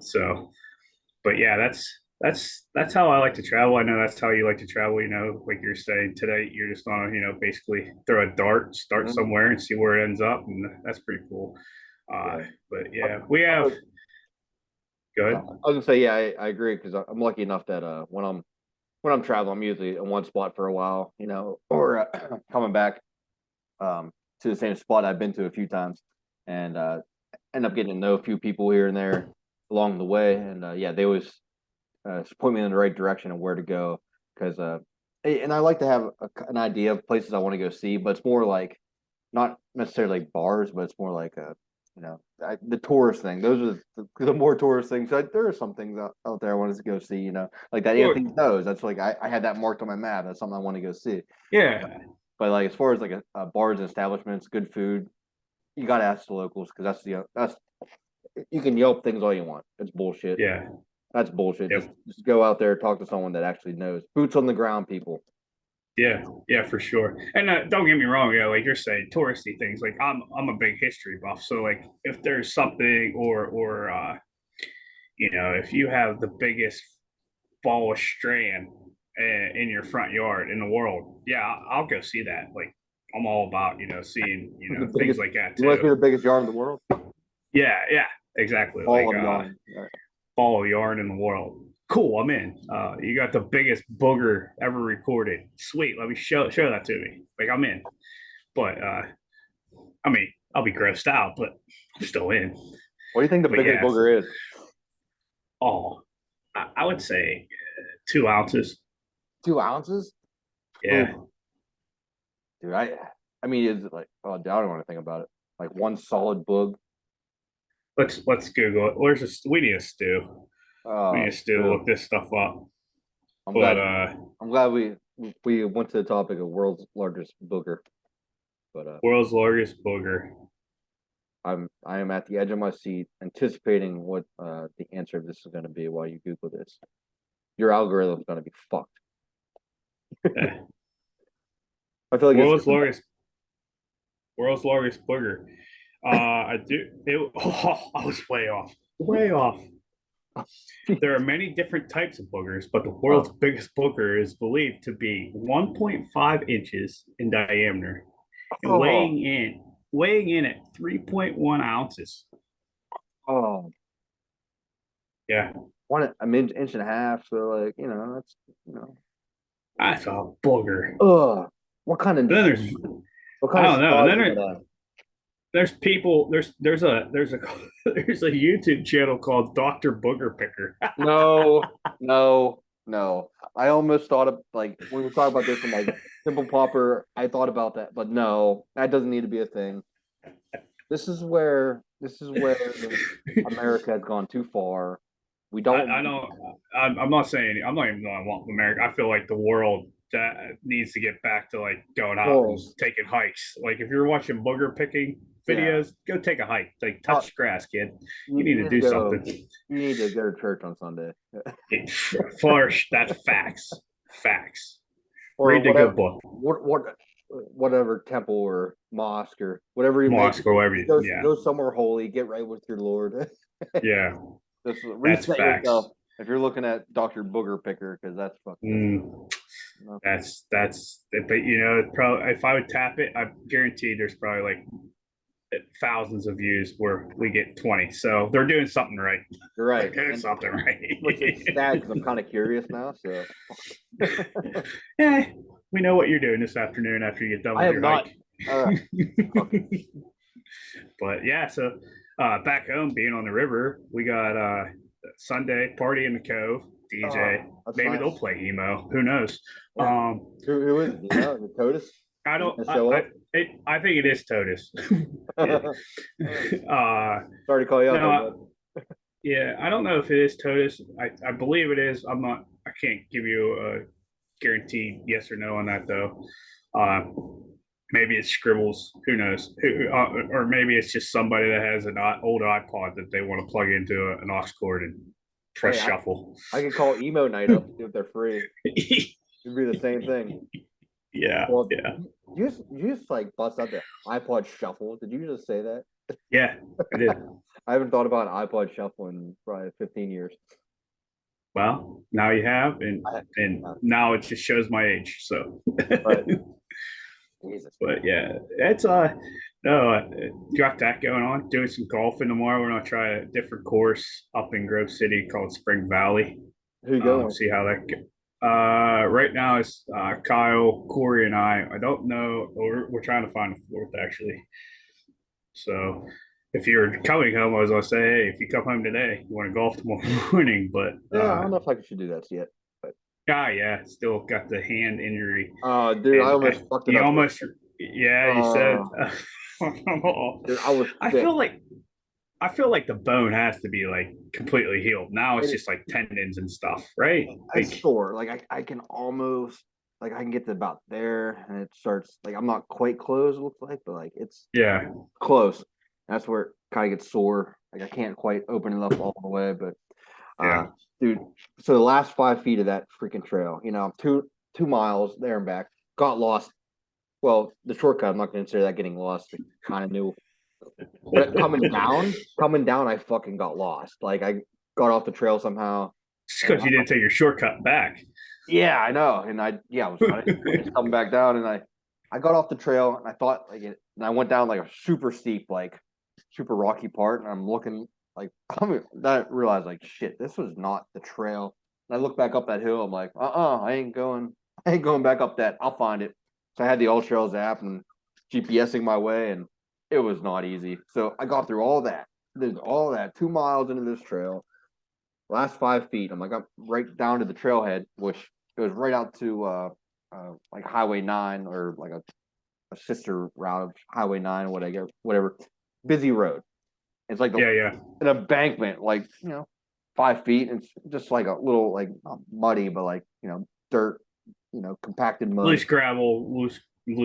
So, but yeah, that's how I like to travel. I know that's how you like to travel. Like you're saying today, you're just on basically throw a dart, start Mhm. somewhere, and see where it ends up, and that's pretty cool. Uh, Yeah. but I, yeah, we have I good. was gonna say, yeah, I agree because I'm lucky enough that when I'm traveling, I'm usually in one spot for a while, or coming back to the same spot I've been to a few times, and end up getting to know a few people here and there along the way, and yeah, they always point me in the right direction of where to go because and I like to have an idea of places I want to go see, but it's more like not necessarily like bars, but it's more like the tourist thing. Those are the more tourist things. Like, there are some things out there I wanted to go see. Like that Well, Anthony's Nose. That's like I had that marked on my map. That's something I want to go see. yeah, But like as far as like a bars and establishments, good food, you got to ask the locals because that's you can Yelp things all you want. It's bullshit. yeah, That's bullshit. Just yep, just go out there, talk to someone that actually knows. Boots on the ground, people. yeah, yeah, for sure. And don't get me wrong, like you're saying, touristy things. Like, I'm a big history buff, so like if there's something, or if you have the biggest ball of strand in your front yard in the world, yeah, I'll go see that. Like, I'm all about seeing The things biggest. like that You want to see too. the biggest yarn in the world? Yeah, yeah, exactly. All Like, of yarn. ball of yarn in the world. Cool, I'm in. You got the biggest booger ever recorded. Sweet, let me show that to me. Like, I'm in. But I mean, I'll be grossed out, but I'm still in. What do you think the But biggest yeah, booger is? oh, I would say 2 ounces. 2 ounces? Yeah, Oh, dude, I mean, is it like? Oh, dude, I don't want to think about it. Like one solid boog. let's Google it. We need a stew. We need Oh, a stew to dude, look this stuff up. I'm But glad. I'm glad we went to the topic of world's largest booger. But world's largest booger. I am at the edge of my seat, anticipating what the answer of this is going to be while you Google this. Your algorithm's going to be fucked. Yeah. I feel like it's World's largest world's largest booger. I do. I was way off. Way off. There are many different types of boogers, but the world's oh, biggest booger is believed to be 1.5 inches in diameter and oh, weighing in at 3.1 ounces. oh, Yeah, an inch and a half. So like that's you know, that's a booger. ugh. What kind of Then there's what I kind of don't know. And straws then you gotta? there's people. There's a there's a YouTube channel called Doctor Booger Picker. No, no, no. I almost thought of like when we talk about this, I'm like simple popper. I thought about that, but no, that doesn't need to be a thing. This is where America has gone too far. We don't. I don't. I'm not saying. I'm not even going to want America. I feel like the world that needs to get back to like going out and Well, taking hikes. Like if you're watching booger picking yeah. videos, go take a hike. Like touch grass, kid. You need You to need to do go. something. You need to go to church on Sunday, Flourish. That's facts. Facts. or Read the whatever. good book. Whatever temple or mosque or whatever you make. Mosque or whatever. Yeah. Go somewhere holy. Get right with your Lord. Yeah. Just That's reset yourself facts. if you're looking at Doctor Booger Picker because that's fucking just Mm, no. that's. But probably if I would tap it, I guarantee there's probably like thousands of views where we get 20. So they're doing something right. You're They're right, doing and something right. which is sad because I'm kind of curious now. So Eh, we know what you're doing this afternoon after you get done I with am your not. hike. Uh, fuck. But yeah, so back home, being on the river, we got Sunday party in the Cove, DJ. That's Maybe they'll nice. play emo. Who knows? Yeah. Um, Who is it? You know, the Totus? I Is he don't. gonna show up? I think it is Totus. Sorry to call you out there, no, bud. yeah, I don't know if it is Totus. I believe it is. I'm not. I can't give you a guaranteed yes or no on that though. Uh, maybe it's Scribbles. Who knows? Or maybe it's just somebody that has an old iPod that they want to plug into an aux cord and press Hey, shuffle. I can call Emo Night up if they're free. It'd be the same thing. Yeah, Well, yeah, you just like bust out the iPod Shuffle. Did you just say that? yeah. I did. I haven't thought about an iPod Shuffle in probably 15 years. Well, now you have, I, and uh, now it just shows my age. So, but Jesus, but yeah, it's no, got that going on. Doing some golfing tomorrow. We're gonna try a different course up in Grove City called Spring Valley. who you going? See how that goes. Right now it's Kyle, Corey, and I. I don't know. We're trying to find a fourth actually. So if you're coming home, I was gonna say, hey, if you come home today, you want to golf tomorrow morning. But Yeah, I don't know if I should do that yet. But yeah, still got the hand injury, dude, I and almost fucked it you up. almost, yeah, you said. Uh, dude, I was I sick. feel like the bone has to be like completely healed. Now it's It, just like tendons and stuff, right? it's Like, sore. Like I can almost like I can get to about there, and it starts like I'm not quite close. It looks like, but like it's yeah, close. That's where it kind of gets sore. Like I can't quite open it up all the way, but yeah. dude. So the last 5 feet of that freaking trail, 2 miles there and back, got lost. Well, the shortcut, I'm not going to consider that getting lost. Kind of knew, but coming down, I fucking got lost. Like I got off the trail somehow. Just And because you didn't take your shortcut back. yeah, I know. And I was just coming back down, and I got off the trail, and I thought like it, and I went down like a super steep, like super rocky part, and I'm looking like I realized like shit, this was not the trail. And I look back up that hill, I'm like, I ain't going back up that. I'll find it. So I had the All Trails app and GPSing my way, and it was not easy. So I got through all that. There's all that 2 miles into this trail. Last 5 feet, I'm like up right down to the trailhead, which goes right out to like Highway 9 or like a sister route of Highway 9, whatever. Busy road. It's like Yeah. an embankment, like 5 feet. It's just like a little like not muddy, but like dirt, compacted mud. Loose gravel, loose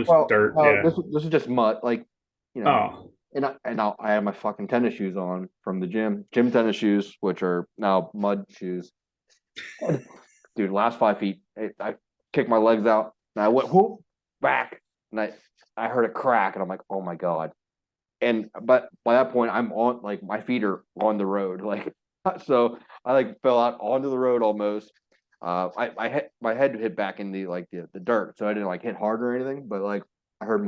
Well, dirt. Yeah. this is just mud, like you know. Oh, I had my fucking tennis shoes on from the gym tennis shoes, which are now mud shoes. Dude, last 5 feet, I kicked my legs out and I went whoop back, and I heard a crack, and I'm like, oh my god. And but by that point, I'm on like my feet are on the road, like so I like fell out onto the road almost. My head hit back in the dirt, so I didn't like hit hard or anything, but like I heard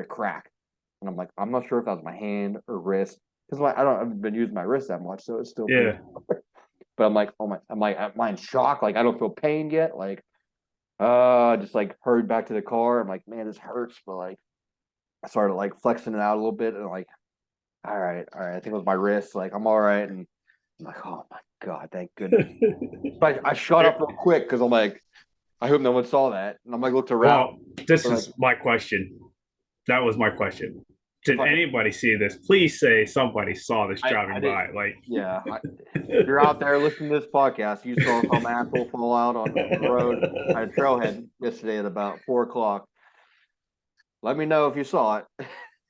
it crack, and I'm like, I'm not sure if that was my hand or wrist because I haven't been using my wrist that much, so it's still pretty. yeah. But I'm like, oh my, am I in shock? Like I don't feel pain yet. Like just like hurried back to the car. I'm like, man, this hurts, but like I started like flexing it out a little bit, and like, all right. I think it was my wrist. Like I'm all right, and I'm like, oh my god, thank goodness. But I shut up real quick because I'm like, I hope no one saw that, and I'm like, looked around. Well, this Like, is my question. That was my question. if Did anybody see this? Please say somebody saw this I driving did, by. Like, yeah. If you're out there listening to this podcast, you saw some asshole fall out on the road at a trailhead yesterday at about 4 o'clock. Let me know if you saw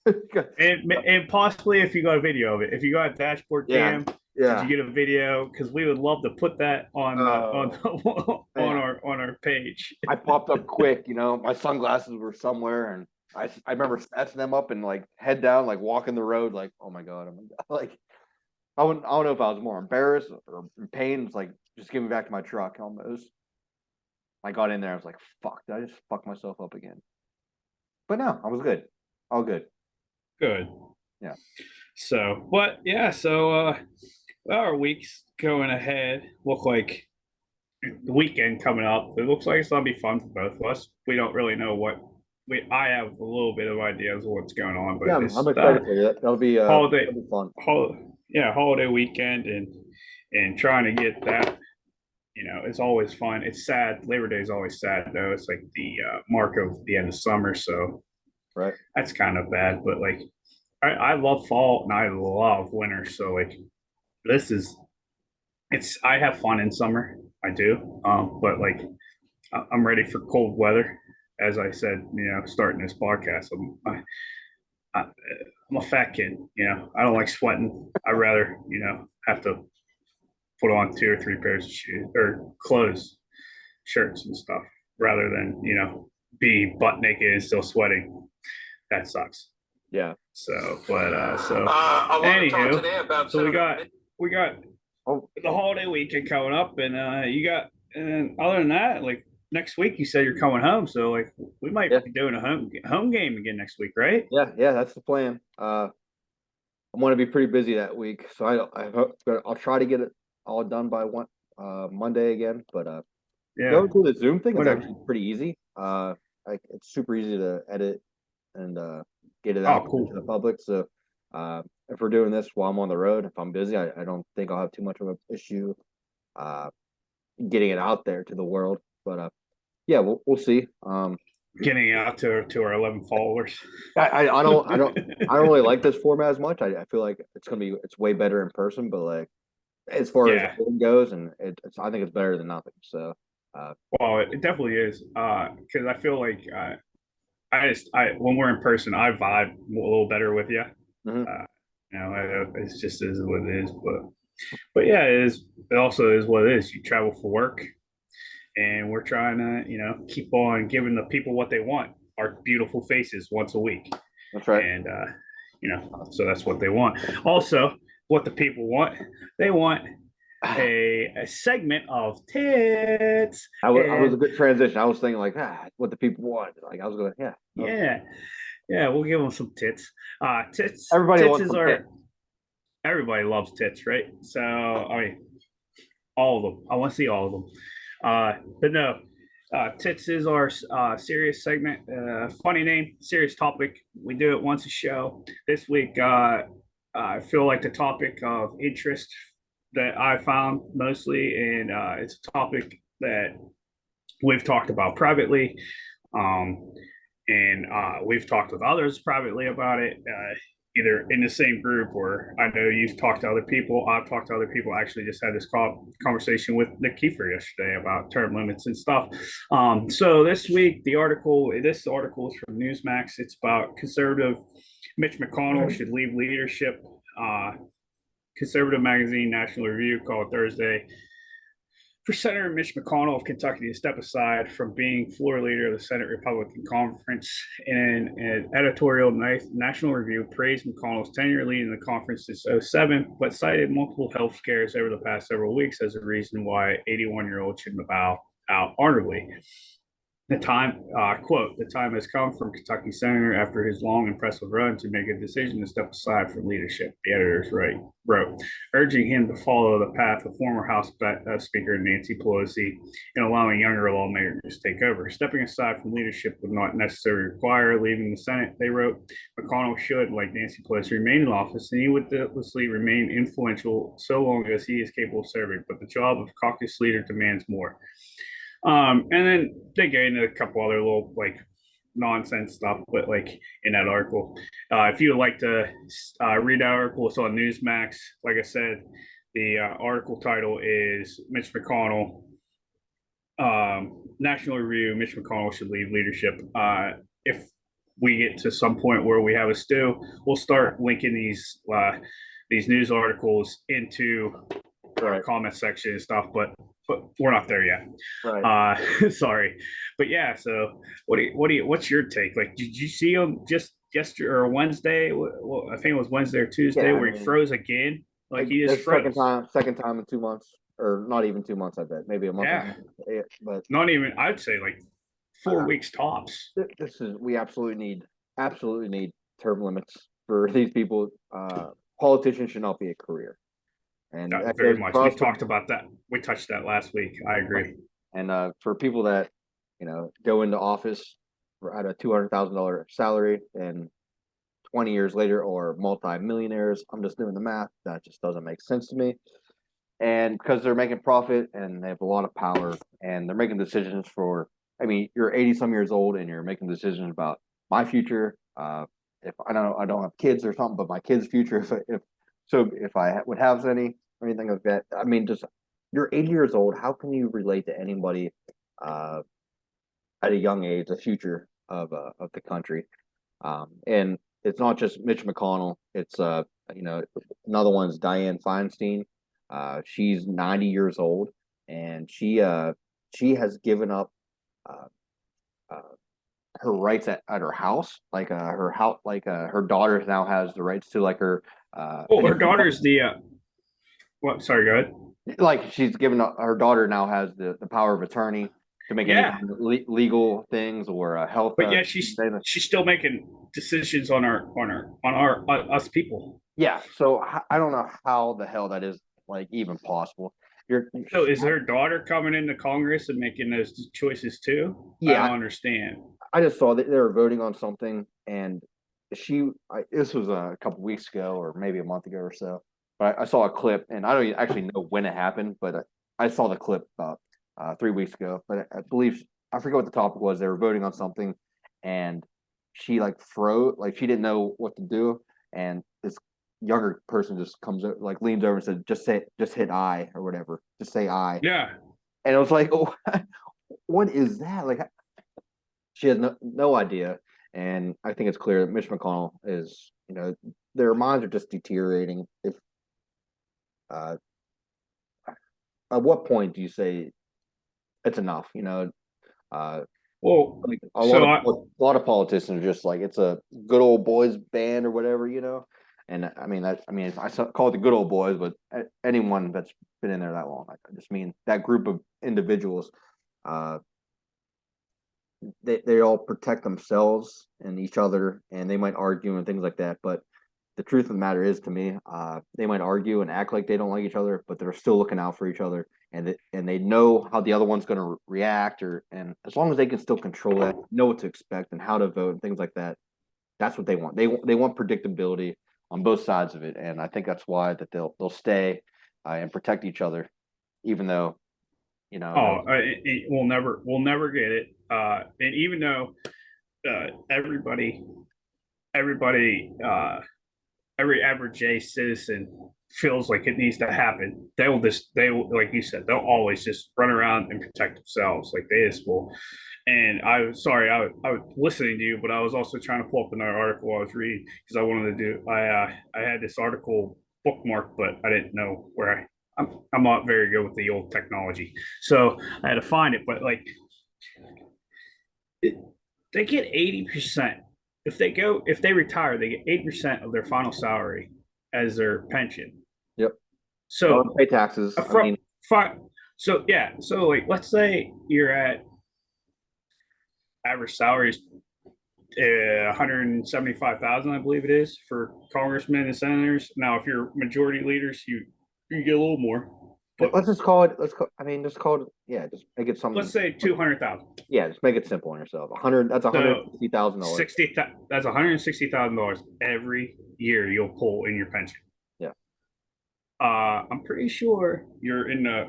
it. and possibly if you got a video of it, if you got a dashboard Yeah, cam, did you yeah. get a video? Because we would love to put that on on Oh man, on our page. I popped up quick. My sunglasses were somewhere, and I remember snatching them up and like head down, like walking the road, like oh my god, like I don't know if I was more embarrassed or in pain. It's like just give me back to my truck almost. I got in there, I was like, fuck, did I just fuck myself up again? But no, I was good, all good. Good. Yeah, So, but yeah, so our week's going ahead. Look like the weekend coming up. It looks like it's gonna be fun for both of us. We don't really know what we. I have a little bit of ideas of what's going on, yeah, but I'm it's excited for you. holiday, That'll be fun. holiday weekend, and trying to get that. It's always fun. It's sad. Labor Day is always sad though. It's like the mark of the end of summer, so Right. that's kind of bad. But like, I love fall and I love winter. So like, this is it's. I have fun in summer. I do. But like, I'm ready for cold weather. As I said, starting this podcast, I, I'm a fat kid. I don't like sweating. I rather, have to put on 2 or 3 pairs of shoes or clothes, shirts and stuff, rather than, be butt naked and still sweating. That sucks. Yeah. I want to talk today about so we got Oh, the holiday weekend coming up, and and other than that, like next week, you said you're coming home, so like we might yeah, be doing a home game again next week, right? yeah, yeah. That's the plan. I'm going to be pretty busy that week, so I hope I'll try to get it all done by Monday again. But Yeah, going through the Zoom thing is whatever. actually pretty easy. Like it's super easy to edit and get it Oh, out there to the cool. public. So if we're doing this while I'm on the road, if I'm busy, I don't think I'll have too much of an issue uh, getting it out there to the world. But yeah, we'll see. Getting out to our 11 followers. I don't really like this format as much. I feel like it's way better in person, but like as far as Yeah, editing goes, and I think it's better than nothing. So well, it definitely is. Because I feel like I when we're in person, I vibe a little better with you. mhm. Uh, it's just is what it is. But yeah, it is. It also is what it is. You travel for work, and we're trying to keep on giving the people what they want, our beautiful faces once a week. That's right. And so that's what they want. Also, what the people want, they want a segment of tits. I was a And good transition. I was thinking like, what the people want. Like I was going, yeah. yeah, yeah, we'll give them some tits. Everybody Tits wants is some tip. our everybody loves tits, right? So I mean, all of them. I want to see all of them. But no, tits is our serious segment. Funny name, serious topic. We do it once a show. This week, I feel like the topic of interest that I found mostly, and it's a topic that we've talked about privately. Um, and we've talked with others privately about it, either in the same group or I know you've talked to other people. I've talked to other people. I actually just had this conversation with Nick Kiefer yesterday about term limits and stuff. So this week, this article is from Newsmax. It's about conservative Mitch McConnell should leave leadership. Conservative magazine, National Review, called Thursday for Senator Mitch McConnell of Kentucky to step aside from being floor leader of the Senate Republican Conference. In an editorial, National Review praised McConnell's tenure leading the conference since '07, but cited multiple health scares over the past several weeks as a reason why 81-year-old shouldn't bow out honorably. The time has come for Kentucky Senator after his long, impressive run to make a decision to step aside from leadership, the editors wrote, urging him to follow the path of former House Speaker Nancy Pelosi and allowing younger lawmakers to take over. Stepping aside from leadership would not necessarily require leaving the Senate, they wrote. McConnell should, like Nancy Pelosi, remain in office, and he would doubtlessly remain influential so long as he is capable of serving, but the job of caucus leader demands more. And then they get into a couple other little like nonsense stuff, but like in that article, if you would like to read that article, it's on Newsmax. Like I said, the article title is Mitch McConnell, National Review. Mitch McConnell should leave leadership. If we get to some point where we have a stew, we'll start linking these news articles into our comment section and stuff, but we're not there yet. Right. Sorry, but yeah. So what's your take? Like, did you see him just yesterday or Wednesday? Well, I think it was Wednesday or Tuesday Yeah, I where he mean, froze again. Like he just this froze. second time in 2 months, or not even 2 months. I bet maybe a month and a Yeah, half. Yeah, but not even. I'd say like 4 weeks tops. this is we absolutely need term limits for these people. Politicians should not be a career, and that Very goes much. We across the talked about that. We touched that last week. I agree. and for people that go into office at a $200,000 salary and 20 years later or multi-millionaires. I'm just doing the math. That just doesn't make sense to me. And because they're making profit and they have a lot of power and they're making decisions for, I mean, you're 80 some years old and you're making decisions about my future. If I don't have kids or something, but my kids' future, if I would have any or anything like that. I mean, just you're 80 years old. How can you relate to anybody uh, at a young age, the future of the country? And it's not just Mitch McConnell. It's another one's Dianne Feinstein. She's 90 years old, and she has given up uh, uh, her rights at her house. Like her house, like her daughter now has the rights to like her. Oh, her daughter's the what? Sorry, go ahead. Like she's given up her daughter now has the power of attorney to make any Yeah, kind of legal things or health. but yeah, she's still making decisions on us people. Yeah, so I don't know how the hell that is like even possible. You're So is her daughter coming into Congress and making those choices too? I yeah, don't understand. I just saw that they were voting on something, and this was a couple weeks ago or maybe a month ago or so. But I saw a clip, and I don't actually know when it happened, but I saw the clip about 3 weeks ago. But I believe I forget what the topic was. They were voting on something, and she like froze, like she didn't know what to do, and this younger person just comes like leans over and said, just hit I or whatever, just say I," Yeah. and I was like, "Oh, what is that?" Like she has no idea, and I think it's clear that Mitch McConnell is, their minds are just deteriorating. If uh, at what point do you say it's enough? Uh, Well, like so a lot of politicians are just like it's a good old boys band or whatever, And I mean, I call it the good old boys, but anyone that's been in there that long, I just mean that group of individuals. Uh, they all protect themselves and each other, and they might argue and things like that. But the truth of the matter is, to me, they might argue and act like they don't like each other, but they're still looking out for each other, and they know how the other one's going to react, and as long as they can still control that, know what to expect and how to vote and things like that, that's what they want. They want predictability on both sides of it, and I think that's why that they'll stay and protect each other, even though we'll never get it. And even though everybody, everybody, every average J citizen feels like it needs to happen, they will, like you said, they'll always just run around and protect themselves like they just will. And I was sorry, I was listening to you, but I was also trying to pull up another article I was reading because I wanted to do. I had this article bookmarked, but I didn't know where I'm not very good with the old technology, so I had to find it. But like, it, they get 80%. If they retire, they get 80% of their final salary as their pension. yep, don't So pay taxes. I from mean, so yeah, so like let's say you're at average salaries 175,000, I believe it is, for congressmen and senators. Now, if you're majority leaders, you get a little more, but let's just call it. I mean, just call it. Yeah, just make it let's something. say 200,000. Yeah, just make it simple on yourself. 100. That's So $160,000. that's $160,000 every year you'll pull in your pension. Yeah. I'm pretty sure you're in the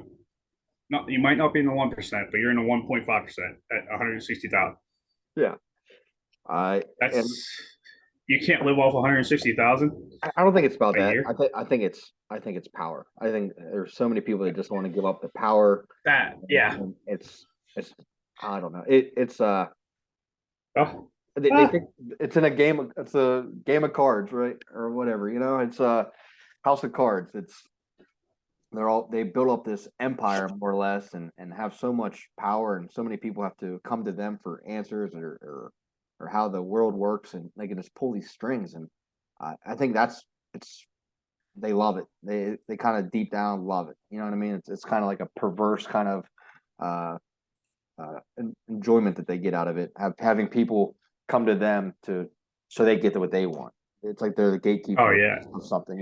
you might not be in the 1%, but you're in the 1.5% at 160,000. Yeah. And That's you can't live off 160,000 I don't think it's about a that. year. I think it's power. I think there's so many people that just want to give up the power. That yeah. And it's I don't know. Oh, They think it's in a game. It's a game of cards, right, or whatever. It's a house of cards. They build up this empire more or less, and have so much power, and so many people have to come to them for answers or how the world works, and they can just pull these strings. And I think it's they love it. They kind of deep down love it. You know what I mean? It's kind of like a perverse kind of uh, enjoyment that they get out of it. Having people come to them so they get to what they want. It's like they're the oh gatekeeper yeah. of something.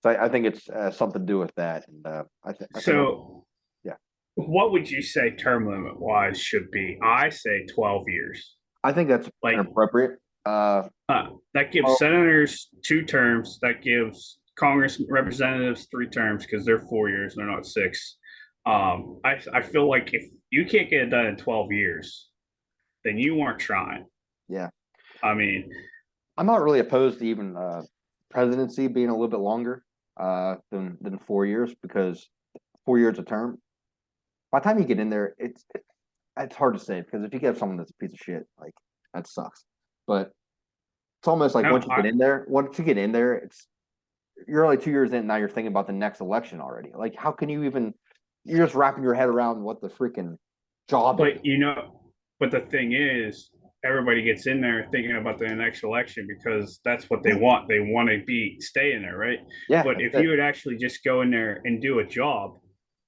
So I think it's something to do with that. And I think So, yeah, what would you say term limit wise should be? I say 12 years. I think that's Like, inappropriate. that gives Well, senators 2 terms. That gives Congress representatives 3 terms because they're 4 years. They're not 6. I feel like if you can't get it done in 12 years, then you weren't trying. yeah, I mean, I'm not really opposed to even presidency being a little bit longer than 4 years, because 4 years a term. By the time you get in there, it's hard to say, because if you get someone that's a piece of shit, like, that sucks. But it's almost like no, once you get in there, you're only 2 years in. Now you're thinking about the next election already. Like, how can you even? You're just wrapping your head around what the freaking job is. but the thing is, everybody gets in there thinking about the next election because that's what they want. They want to stay in there, right? Yeah, But that's if it. you would actually just go in there and do a job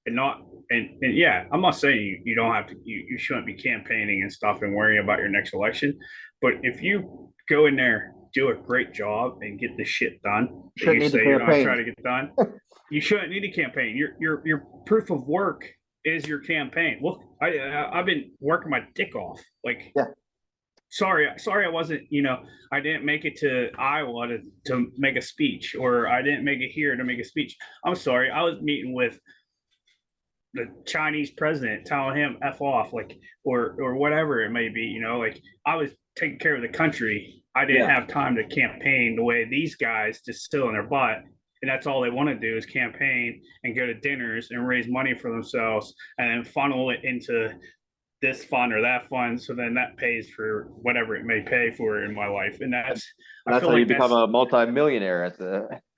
and not and yeah, I'm not saying you don't have to you shouldn't be campaigning and stuff and worrying about your next election. But if you go in there, do a great job and get the shit done that Shouldn't you need to say you're gonna campaign. try to get done, you shouldn't need a campaign. Your proof of work is your campaign. Look, I've been working my dick off. Like, Yeah, sorry, I wasn't. I didn't make it to Iowa to make a speech, or I didn't make it here to make a speech. I'm sorry. I was meeting with the Chinese president, telling him f off, like, or whatever it may be. Like, I was taking care of the country. I didn't yeah. have time to campaign the way these guys just sit on their butt, and that's all they want to do is campaign and go to dinners and raise money for themselves and then funnel it into this fund or that fund, so then that pays for whatever it may pay for in my life. And And I that's feel how you like become that's a multi-millionaire.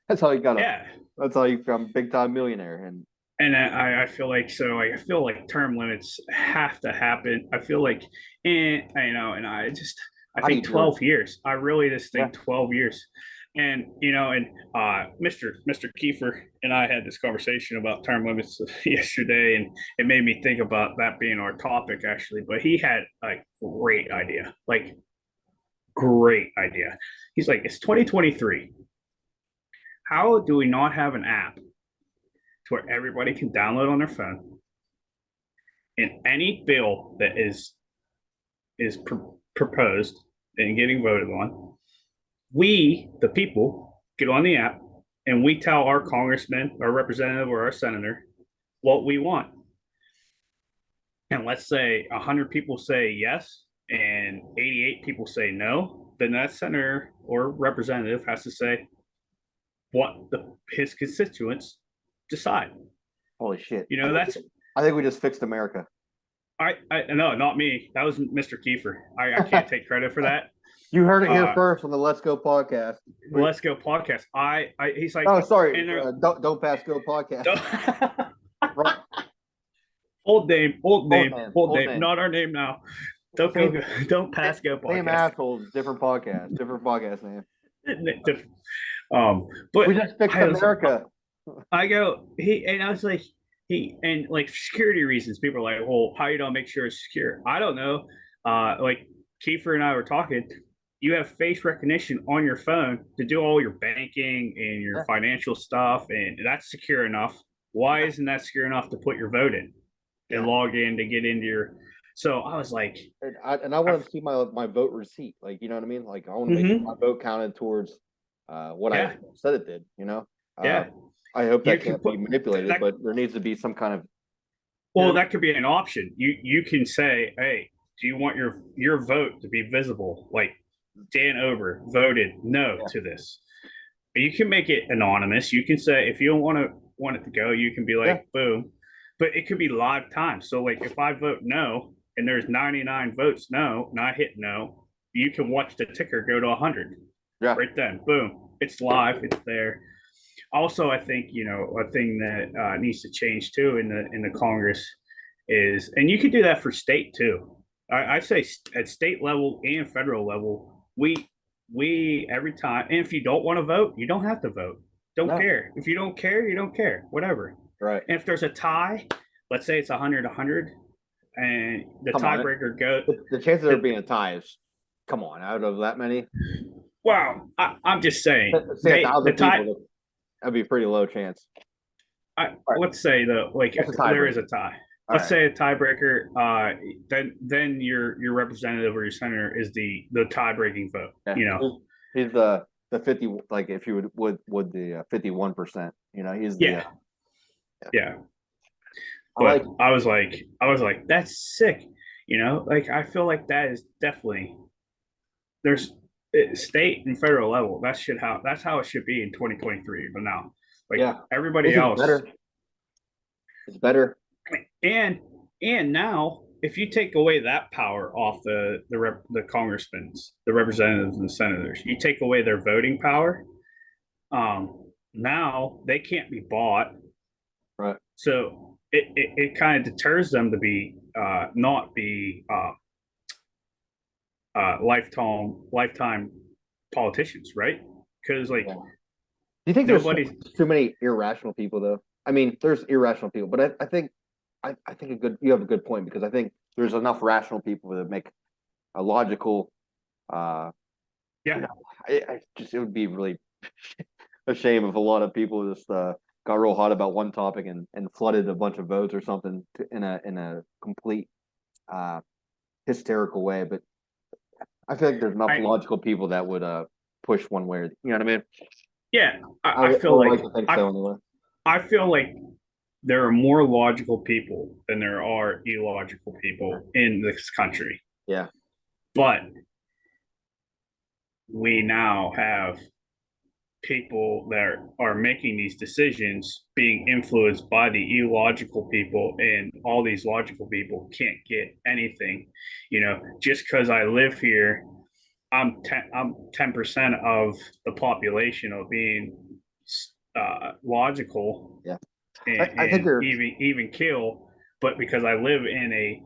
That's how you got to. yeah. That's how you become big time millionaire. And And I feel like I feel like term limits have to happen. I feel like, and I how do you think do it? 12 years. I really just Yeah, think 12 years. And Mr. Kiefer and I had this conversation about term limits yesterday, and it made me think about that being our topic actually. But he had a great idea, like great idea. He's like, it's 2023. How do we not have an app to where everybody can download on their phone, and any bill that is proposed and getting voted on, we, the people, get on the app and we tell our congressman, our representative, or our senator what we want. And let's say 100 people say yes and 88 people say no, then that senator or representative has to say what his constituents decide. holy shit! That's I think we just fixed America. I no, not me. That was Mr. Kiefer. I can't take credit for that. You heard it here first on the Let's Go podcast. Let's Go podcast. He's like, Oh, sorry. and Don't pass go podcast. old name, Old man. old name, not our name now. Don't Same, go, don't pass go same podcast. assholes, different podcast name. We But just fixed America. I go, I was like, and like security reasons, people are like, well, how you don't make sure it's secure? I don't know. Like Kiefer and I were talking, you have face recognition on your phone to do all your banking and your financial stuff, and that's secure enough. Why isn't that secure enough to put your vote in and log in to get into your? So I was like, and I want to see my vote receipt. Like, you know what I mean? Like, I want to make sure my vote counted towards what I said it did. yeah. I hope that can't be manipulated, but there needs to be some kind of. Well, that could be an option. You can say, hey, Do you want your vote to be visible? Like Dan Ober voted no Yeah. to this. You can make it anonymous. You can say if you don't want it to go, you can be Yeah. like boom. But it could be live time. So like if I vote no and there's 99 votes no, and I hit no, you can watch the ticker go to 100 Yeah. right then. Boom. It's live. It's there. Also, I think a thing that needs to change too in the Congress is, and you could do that for state too. I say at state level and federal level, we every time, and if you don't want to vote, you don't have to vote. Don't No. care. If you don't care, you don't care. Whatever. Right. And if there's a tie, let's say it's 100-100, and the Come on. tiebreaker goes. The chances of there being a tie is, come on, out of that many. Wow, I'm just saying. Say The 1,000 tie. people, that'd be a pretty low chance. All right. Let's say though, like if That's a there is tiebreaker. a tie, All let's right. say a tiebreaker, then your representative or your senator is the tie breaking vote. Yeah. He's the 50, like if you would the 51%. He's the Yeah, yeah. I like. But I was like, that's sick. Like I feel like that is definitely there's state and federal level. That's how it should be in 2023. But now, like Yeah. everybody This is else, better. It's better. and and now if you take away that power off the congressmen, the representatives and the senators, you take away their voting power. Now they can't be bought, Right. so it kind of deters them to be not be lifetime politicians, right? Because like Yeah. Do you think there's nobody. too many irrational people though? I mean, there's irrational people, but I think you have a good point, because I think there's enough rational people that make a logical. Yeah, It would be really a shame if a lot of people just got real hot about one topic and flooded a bunch of votes or something in a complete uh, hysterical way. But I feel like there's enough I logical people that would push one way. You know what I mean? yeah, I, I I feel would like like to think I so anyway. I feel like there are more logical people than there are illogical people in this country. Yeah. But we now have people that are making these decisions being influenced by the illogical people, and all these logical people can't get anything. Just because I live here, I'm 10% of the population of being logical Yeah. I think and they're even kill, but because I live in a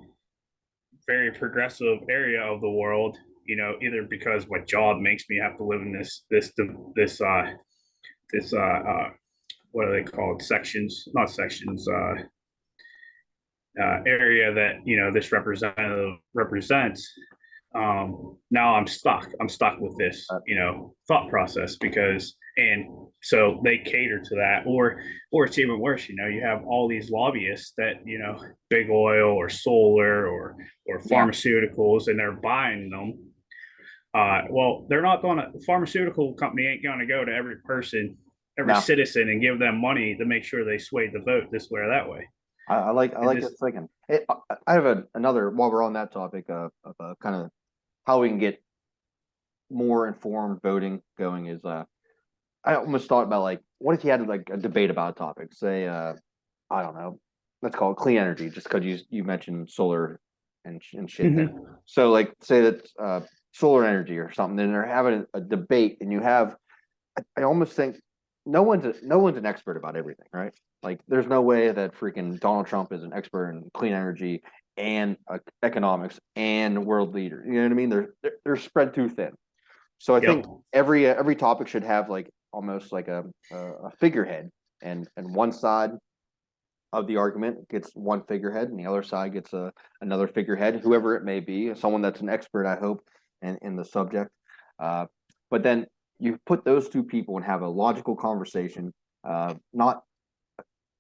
very progressive area of the world, either because my job makes me have to live in this what are they called, sections, not sections, area that this representative represents. Now I'm stuck with this thought process, because and so they cater to that, or it's even worse. You have all these lobbyists that big oil or solar or yeah. pharmaceuticals, and they're buying them. Well, they're not going to. Pharmaceutical company ain't going to go to every person, every No. citizen, and give them money to make sure they sway the vote this way or that way. I like Just this thinking. I have another, while we're on that topic of kind of how we can get more informed voting going is I almost thought about, like, what if you had like a debate about a topic, say I don't know, let's call it clean energy, just because you mentioned solar and shit there. mm-hmm. So like say that solar energy or something, and they're having a debate, and you have, I almost think no one's an expert about everything, right? Like, there's no way that freaking Donald Trump is an expert in clean energy and economics and world leader. You know what I mean? They're spread too thin. So I Yep. think every topic should have like almost like a figurehead, and one side of the argument gets one figurehead, and the other side gets another figurehead, whoever it may be, someone that's an expert, I hope, in the subject. But then you put those two people and have a logical conversation. Not,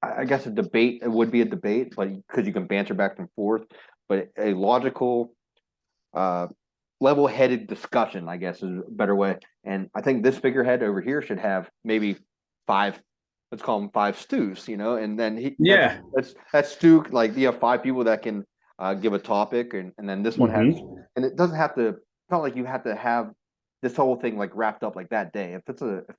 I guess, a debate. It would be a debate, but because you can banter back and forth, but a logical, level-headed discussion, I guess, is a better way. And I think this figurehead over here should have maybe five. Let's call them five stews, and then Yeah. that's stew. Like, you have five people that can give a topic, and then this one has, Mm-hmm. and it doesn't have to. It's not like you have to have this whole thing like wrapped up like that day. If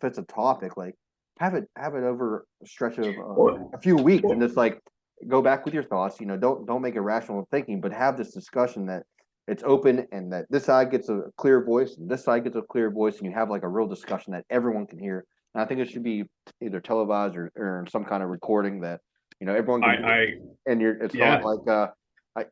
it's a topic, like have it over a stretch of a Well, few weeks, and well, just like go back with your thoughts. Don't make irrational thinking, but have this discussion that it's open and that this side gets a clear voice and this side gets a clear voice, and you have like a real discussion that everyone can hear. And I think it should be either televised or some kind of recording that everyone can hear. I And it's not yeah.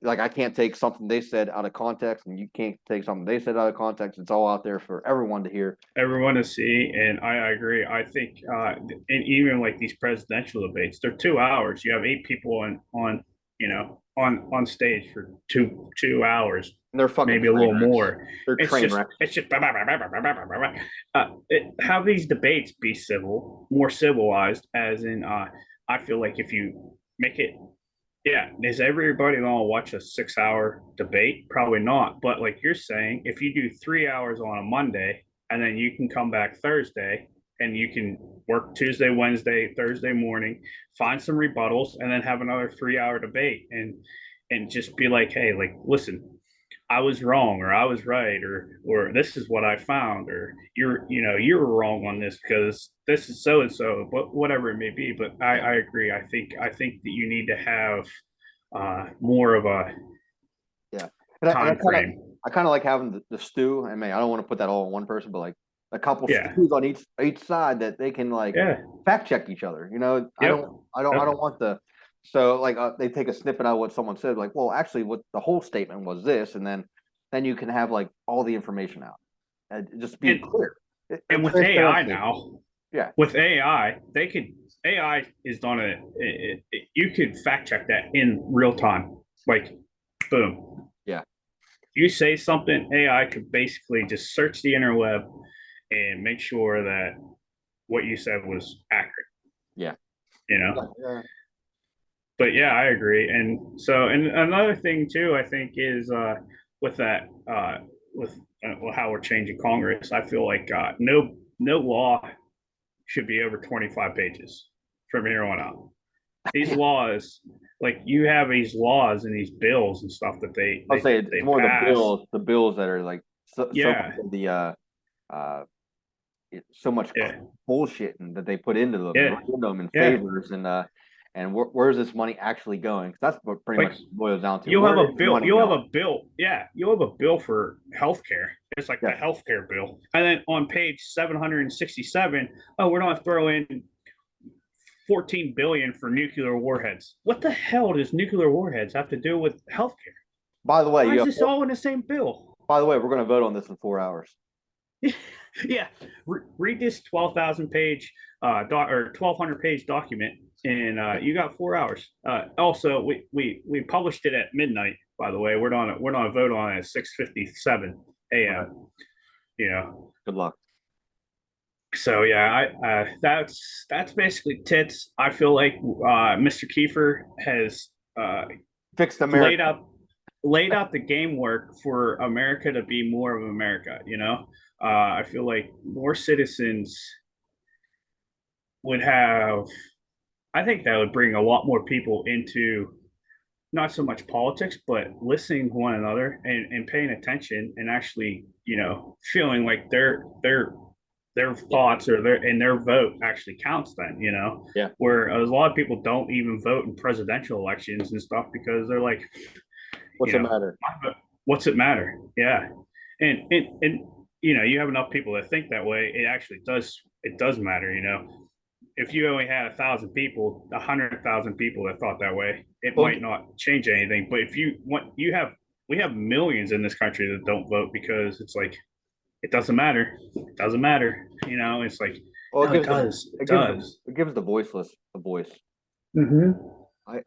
like I can't take something they said out of context, and you can't take something they said out of context. It's all out there for everyone to hear. Everyone to see, and I agree. I think, and even like these presidential debates, they're 2 hours. You have 8 people on stage for two hours, And they're fucking maybe a train little wrecks. more. They're It's train just wrecks. it's just have these debates be civil, more civilized. As in, I feel like if you make it, yeah, is everybody gonna watch a 6 hour debate? Probably not. But like you're saying, if you do 3 hours on a Monday and then you can come back Thursday and you can work Tuesday, Wednesday, Thursday morning, find some rebuttals, and then have another 3 hour debate and just be like, hey, like, listen, I was wrong or I was right or this is what I found or you're wrong on this because this is so and so, but whatever it may be. But Yeah, I agree. I think that you need to have more of a yeah. And time frame. I kind of like having the stew. I mean, I don't want to put that all on one person, but like a couple Yeah. stews on each side that they can like Yeah. fact check each other. Yep. I Yep. don't want the so like they take a snippet out of what someone said, like, well, actually, what the whole statement was this, and then you can have like all the information out and just be And clear. and with AI Transparency. now, Yeah, with AI, they could AI is on you could fact check that in real time. Like boom. yeah, You say something, AI could basically just search the interweb and make sure that what you said was accurate, yeah, you yeah, know? yeah. But yeah, I agree. And so, and another thing too, I think is with that, with how we're changing Congress, I feel like no law should be over 25 pages from here on out. These Yeah. laws, like you have these laws and these bills and stuff that I'll say it's they more pass. the bills that are like so much Yeah, of the so much yeah, bullshit that they put into them and yeah, write them in yeah. favors and where's this money actually going? 'Cause that's what pretty Like much boils down to. Where is the money you'll have going? a bill, yeah, you'll have a bill for healthcare. It's like the Yeah. healthcare bill. And then on page 767, oh, we're gonna throw in 14 billion for nuclear warheads. What the hell does nuclear warheads have to do with healthcare? By the way, Why is this all in the same bill? we're going to vote on this in 4 hours. Yeah, read this 12,000 page or 1,200 page document, and you got 4 hours. Also, we published it at midnight. By the way, we're not a vote on it at 6:57 Okay. a.m. You know, Good luck. so yeah, that's basically tits. I feel like Mr. Kiefer has Fixed laid America. out the game work for America to be more of America. I feel like more citizens would have. I think that would bring a lot more people into not so much politics, but listening to one another and paying attention and actually, feeling like their thoughts or their vote actually counts then. Yeah. Where a lot of people don't even vote in presidential elections and stuff because they're like, What's you the know, matter? what's it matter? Yeah. And you have enough people that think that way, it does matter. If you only had 1,000 people, 100,000 people that thought that way, it Well, might not change anything. But if you want, we have millions in this country that don't vote because it's like it doesn't matter. It doesn't matter. It's like well, no, it does. It does. it gives the voiceless a voice. Mm-hmm.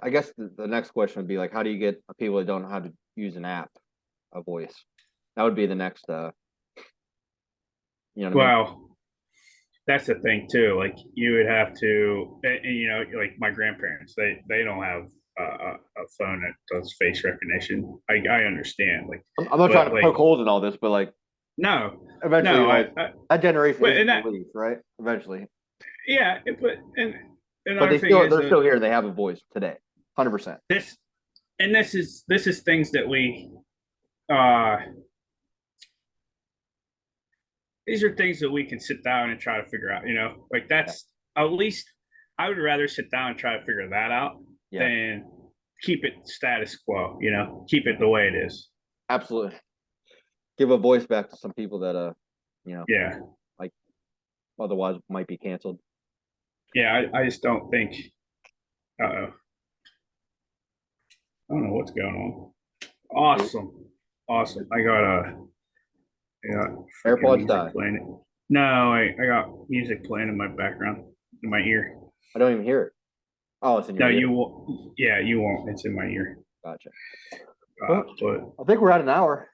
I guess the next question would be like, how do you get people that don't know how to use an app a voice? That would be the next. You know what I mean? Well, that's the thing too. Like you would have to, like my grandparents, they don't have a phone that does face recognition. I understand, like, I'm not trying but to poke like holes in all this, but like no, eventually, no, like that generation but is and going that to leave, right? Eventually, yeah, but and but another thing is they're that still here. They have a voice today, 100%. this and this is things that uh these are things that we can sit down and try to figure out, like Yeah. that's at least I would rather sit down and try to figure that out Yeah. than keep it status quo, keep it the way it is. Absolutely. Give a voice back to some people that Yeah. like otherwise might be canceled. Yeah, I just don't think uh-oh. I don't know what's going on. Awesome. Awesome. I got freaking AirPods music die. playing. No, I got music playing in my background, in my ear. I don't even hear it. Oh, it's in No, your ear. you won't. Yeah, you won't. It's in my ear. Gotcha. But I think we're at an hour.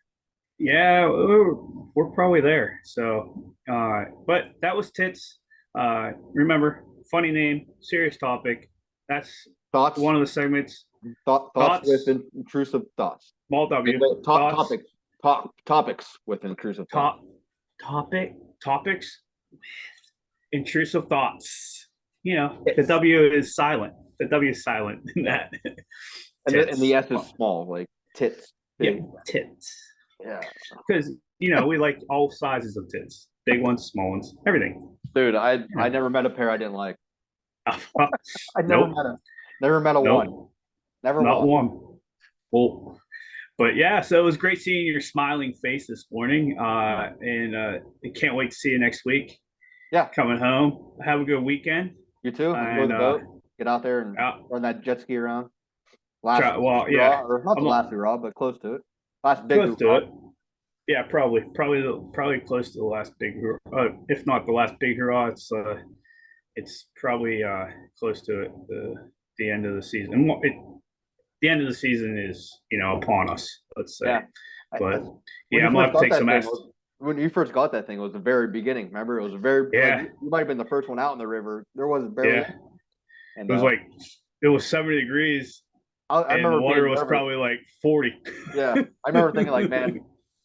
yeah, we're probably there. So, but that was Tits. Remember, funny name, serious topic. That's Thoughts? one of the segments. Thoughts with intrusive thoughts. Small W. Thoughts. Topics with intrusive thoughts. Topics. Intrusive thoughts. The Yes. W is silent. The W is silent in that. And the S is small, like tits. Big. Yeah, tits. Yeah. Because we like all sizes of tits. Big ones, small ones, everything. Dude, I never met a pair I didn't like. I never Nope. never met a Nope. one. Never Not one. one. Well, but yeah, so it was great seeing your smiling face this morning. And I can't wait to see you next week. Yeah. Coming home. Have a good weekend. You too. Enjoy the boat. Get out there and run that jet ski around. Yeah. Or not the last hurrah, but close to it. Last big close hurrah. to it. Yeah, probably close to the last big hurrah. If not the last big hurrah, it's probably close to it. The end of the season. The end of the season is upon us. Let's say. Yeah. But yeah, I'm gonna have to take some when you first got that thing, it was the very beginning. Remember, it was very yeah. you might have been the first one out in the river. There was barely. Yeah. And it was it was 70 degrees. I remember the water was probably like 40. Yeah, I remember thinking like, man,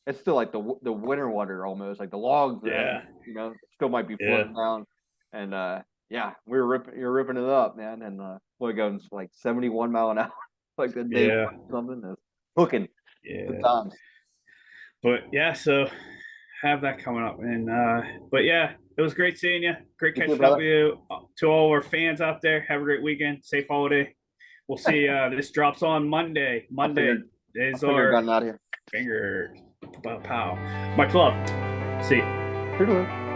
it's still like the winter water almost, like the logs. Yeah. Still might be floating down. And you're ripping it up, man. And boy, going like 71 mile an hour, like the day or something. That's hooking. Yeah. Good times. But yeah, so have that coming up. And but yeah, it was great seeing you. Great catching up with you. To all our fans out there, have a great weekend. Safe holiday. We'll see. This drops on Monday. Monday is our gun out here. Finger pow. My club. See you.